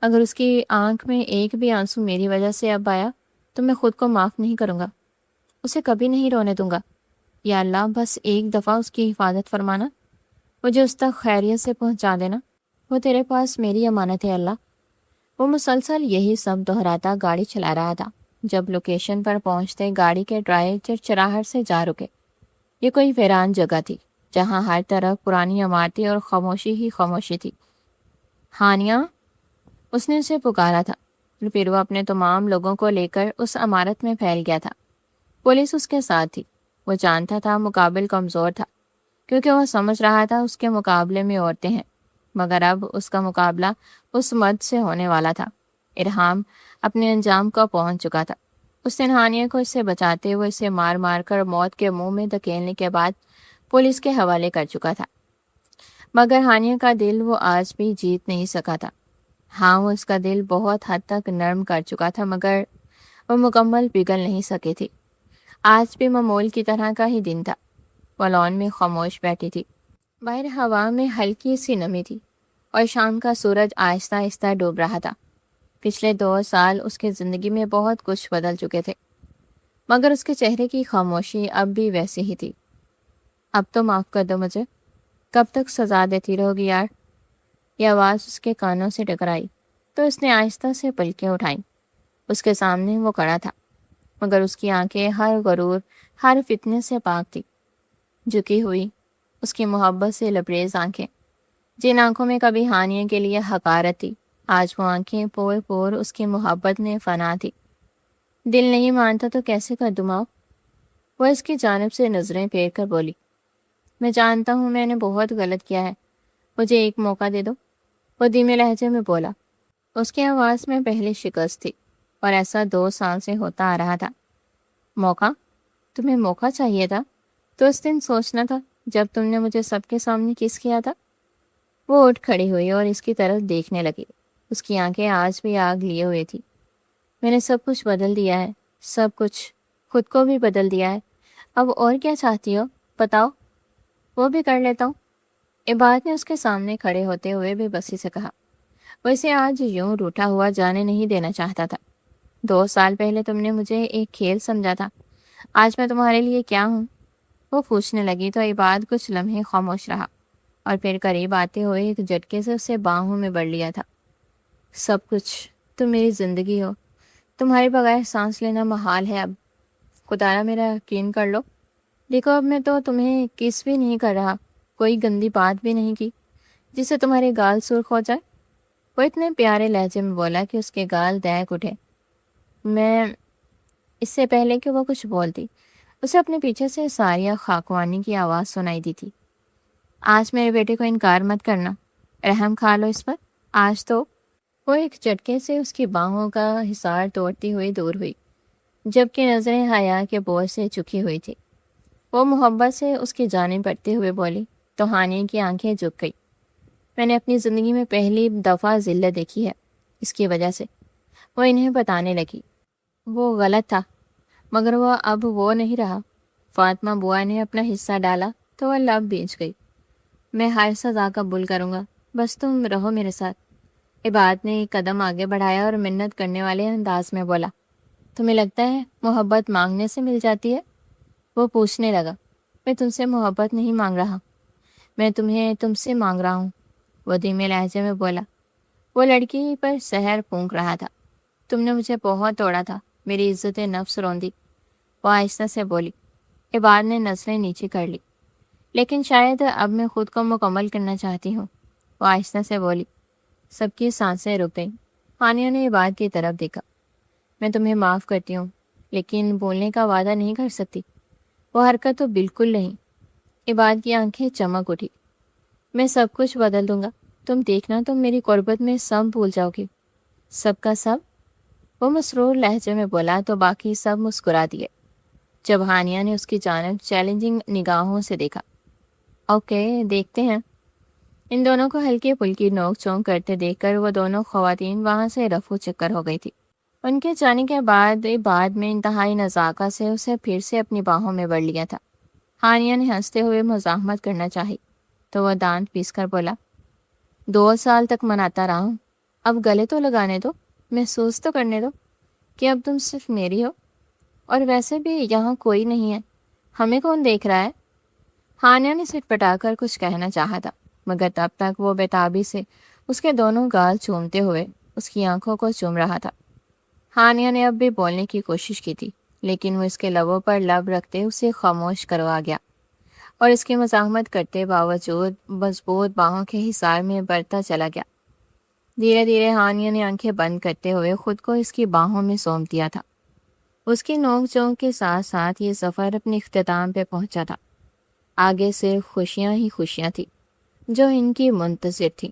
اگر اس کی آنکھ میں ایک بھی آنسو میری وجہ سے اب آیا تو میں خود کو معاف نہیں کروں گا، اسے کبھی نہیں رونے دوں گا۔ یا اللہ، بس ایک دفعہ اس کی حفاظت فرمانا، مجھے اس تک خیریت سے پہنچا دینا، وہ تیرے پاس میری امانت ہے اللہ۔ وہ مسلسل یہی سب دہراتا گاڑی چلا رہا تھا۔ جب لوکیشن پر پہنچتے گاڑی کے ٹائر چرچراہٹ سے جا رکے۔ یہ کوئی ویران جگہ تھی جہاں ہر طرف پرانی عمارتیں اور خاموشی ہی خاموشی تھی۔ ہانیہ، اس نے اسے پکارا تھا، پھر وہ اپنے تمام لوگوں کو لے کر اس عمارت میں پھیل گیا تھا۔ پولیس اس کے ساتھ تھی۔ وہ جانتا تھا مقابل کمزور تھا کیونکہ وہ سمجھ رہا تھا اس کے مقابلے میں عورتیں ہیں، مگر اب اس کا مقابلہ اس مرد سے ہونے والا تھا۔ ارحام اپنے انجام کو پہنچ چکا تھا۔ اس نے ہانیہ کو اس سے بچاتے ہوئے اسے مار مار کر موت کے منہ میں دھکیلنے کے بعد پولیس کے حوالے کر چکا تھا، مگر ہانیہ کا دل وہ آج بھی جیت نہیں سکا تھا۔ ہاں، وہ اس کا دل بہت حد تک نرم کر چکا تھا، مگر وہ مکمل پگھل نہیں سکی تھی۔ آج بھی معمول کی طرح کا ہی دن تھا۔ وہ لان میں خاموش بیٹھی تھی، باہر ہوا میں ہلکی سی نمی تھی اور شام کا سورج آہستہ آہستہ ڈوب رہا تھا۔ پچھلے 2 سال اس کی زندگی میں بہت کچھ بدل چکے تھے، مگر اس کے چہرے کی خاموشی اب بھی ویسی ہی تھی۔ اب تو معاف کر دو مجھے، کب تک سزا دیتی رہو گی یار؟ یہ آواز اس کے کانوں سے ٹکرائی تو اس نے آہستہ سے پلکیں اٹھائیں۔ اس کے سامنے وہ کھڑا تھا، مگر اس کی آنکھیں ہر غرور ہر فتنے سے پاک تھی۔ جھکی ہوئی اس کی محبت سے لبریز آنکھیں، جن آنکھوں میں کبھی ہانیہ کے لیے حقارت تھی، آج وہ آنکھیں پور پور اس کی محبت میں فنا تھی۔ دل نہیں مانتا تو کیسے کر دوں معاف؟ وہ اس کی جانب سے نظریں پھیر کر بولی۔ میں جانتا ہوں میں نے بہت غلط کیا ہے، مجھے ایک موقع دے دو، وہ دھیمے لہجے میں بولا۔ اس کی آواز میں پہلی شکست تھی اور ایسا 2 سال سے ہوتا آ رہا تھا۔ موقع؟ تمہیں موقع چاہیے تھا تو اس دن سوچنا تھا جب تم نے مجھے سب کے سامنے کس کیا تھا۔ وہ اٹھ کھڑی ہوئی اور اس کی طرف دیکھنے لگی۔ اس کی آنکھیں آج بھی آگ لیے ہوئے تھی۔ میں نے سب کچھ بدل دیا ہے، سب کچھ، خود کو بھی بدل دیا ہے، اب اور کیا چاہتی ہو بتاؤ، وہ بھی کر لیتا ہوں۔ عباد نے اس کے سامنے کھڑے ہوتے ہوئے بے بسی سے کہا۔ وہ اسے آج یوں روٹھا ہوا جانے نہیں دینا چاہتا تھا۔ 2 سال پہلے تم نے مجھے ایک کھیل سمجھا تھا، آج میں تمہارے لیے کیا ہوں؟ وہ پوچھنے لگی تو عباد کچھ لمحے خاموش رہا اور پھر قریب آتے ہوئے ایک جھٹکے سے اسے باہوں میں بڑھ لیا تھا۔ سب کچھ، تم میری زندگی ہو، تمہارے بغیر سانس لینا محال ہے اب، خدایا میرا یقین کر لو۔ دیکھو اب میں تو تمہیں کس بھی نہیں کر رہا، کوئی گندی بات بھی نہیں کی جس سے تمہارے گال سرخ ہو جائے۔ وہ اتنے پیارے لہجے میں بولا کہ اس کے گال دہک اٹھے۔ میں اس سے پہلے کہ وہ کچھ بولتی، اسے اپنے پیچھے سے ساریہ خاکوانی کی آواز سنائی دی تھی۔ آج میرے بیٹے کو انکار مت کرنا، رحم کھا لو اس پر آج تو۔ وہ ایک جھٹکے سے اس کی باہوں کا حصار توڑتی ہوئی دور ہوئی، جبکہ نظریں حیا کے بوجھ سے جھکی ہوئی تھی۔ وہ محبت سے اس کی جانب بڑھتے ہوئے بولی تو ہانیہ کی آنکھیں جھک گئی۔ میں نے اپنی زندگی میں پہلی دفعہ ذلت دیکھی ہے اس کی وجہ سے۔ وہ انہیں بتانے لگی۔ وہ غلط تھا، مگر وہ اب وہ نہیں رہا۔ فاطمہ بوا نے اپنا حصہ ڈالا تو وہ لب بیچ گئی۔ میں ہر سزا قبول کروں گا، بس تم رہو میرے ساتھ۔ عباد نے ایک قدم آگے بڑھایا اور منت کرنے والے انداز میں بولا، تمہیں لگتا ہے محبت مانگنے سے مل جاتی ہے؟ وہ پوچھنے لگا، میں تم سے محبت نہیں مانگ رہا، میں تمہیں تم سے مانگ رہا ہوں، وہ دھیمے لہجے میں بولا۔ وہ لڑکی پر زہر پھونک رہا تھا۔ تم نے مجھے بہت توڑا تھا، میری عزت نفس روندی، وہ آہستہ سے بولی۔ عباد نے نظریں نیچے کر لی۔ لیکن شاید اب میں خود کو مکمل کرنا چاہتی ہوں، وہ آہستہ سے بولی۔ سب کی سانسیں رک گئیں۔ ہانیہ نے عباد کی طرف دیکھا۔ میں تمہیں معاف کرتی ہوں، لیکن بولنے کا وعدہ نہیں کر سکتی۔ وہ حرکت تو بالکل نہیں۔ عباد کی آنکھیں چمک اٹھی۔ میں سب کچھ بدل دوں گا، تم دیکھنا، تم میری قربت میں سب بھول جاؤ گی۔ سب کا سب؟ وہ مسرور لہجے میں بولا تو باقی سب مسکرا دیے جب ہانیہ نے اس کی جانب چیلنجنگ نگاہوں سے دیکھا۔ اوکے، دیکھتے ہیں۔ ان دونوں کو ہلکی پھلکی نوک چونک کرتے دیکھ کر وہ دونوں خواتین وہاں سے رفو چکر ہو گئی تھی۔ ان کے جانے کے بعد میں انتہائی نزاکت سے اسے پھر سے اپنی باہوں میں بڑھ لیا تھا۔ ہانیہ نے ہنستے ہوئے مزاحمت کرنا چاہی تو وہ دانت پیس کر بولا، 2 سال تک مناتا رہا ہوں، اب گلے تو لگانے دو، محسوس تو کرنے دو کہ اب تم صرف میری ہو، اور ویسے بھی یہاں کوئی نہیں ہے، ہمیں کون دیکھ رہا ہے؟ ہانیہ نے سٹ پٹا کر کچھ کہنا چاہا تھا، مگر تب تک وہ بےتابی سے اس کے دونوں گال چومتے ہوئے اس کی آنکھوں کو چوم رہا تھا۔ ہانیہ نے اب بھی بولنے کی کوشش کی تھی، لیکن وہ اس کے لبوں پر لب رکھتے اسے خاموش کروا گیا، اور اس کی مزاحمت کرتے باوجود مضبوط باہوں کے حصار میں بڑھتا چلا گیا۔ دھیرے دھیرے ہانیہ نے آنکھیں بند کرتے ہوئے خود کو اس کی باہوں میں سونپ دیا تھا۔ اس کی نوک جھونک کے ساتھ ساتھ یہ سفر اپنے اختتام پہ پہنچا تھا۔ آگے صرف خوشیاں ہی خوشیاں تھیں جو ان کی منتظر تھیں۔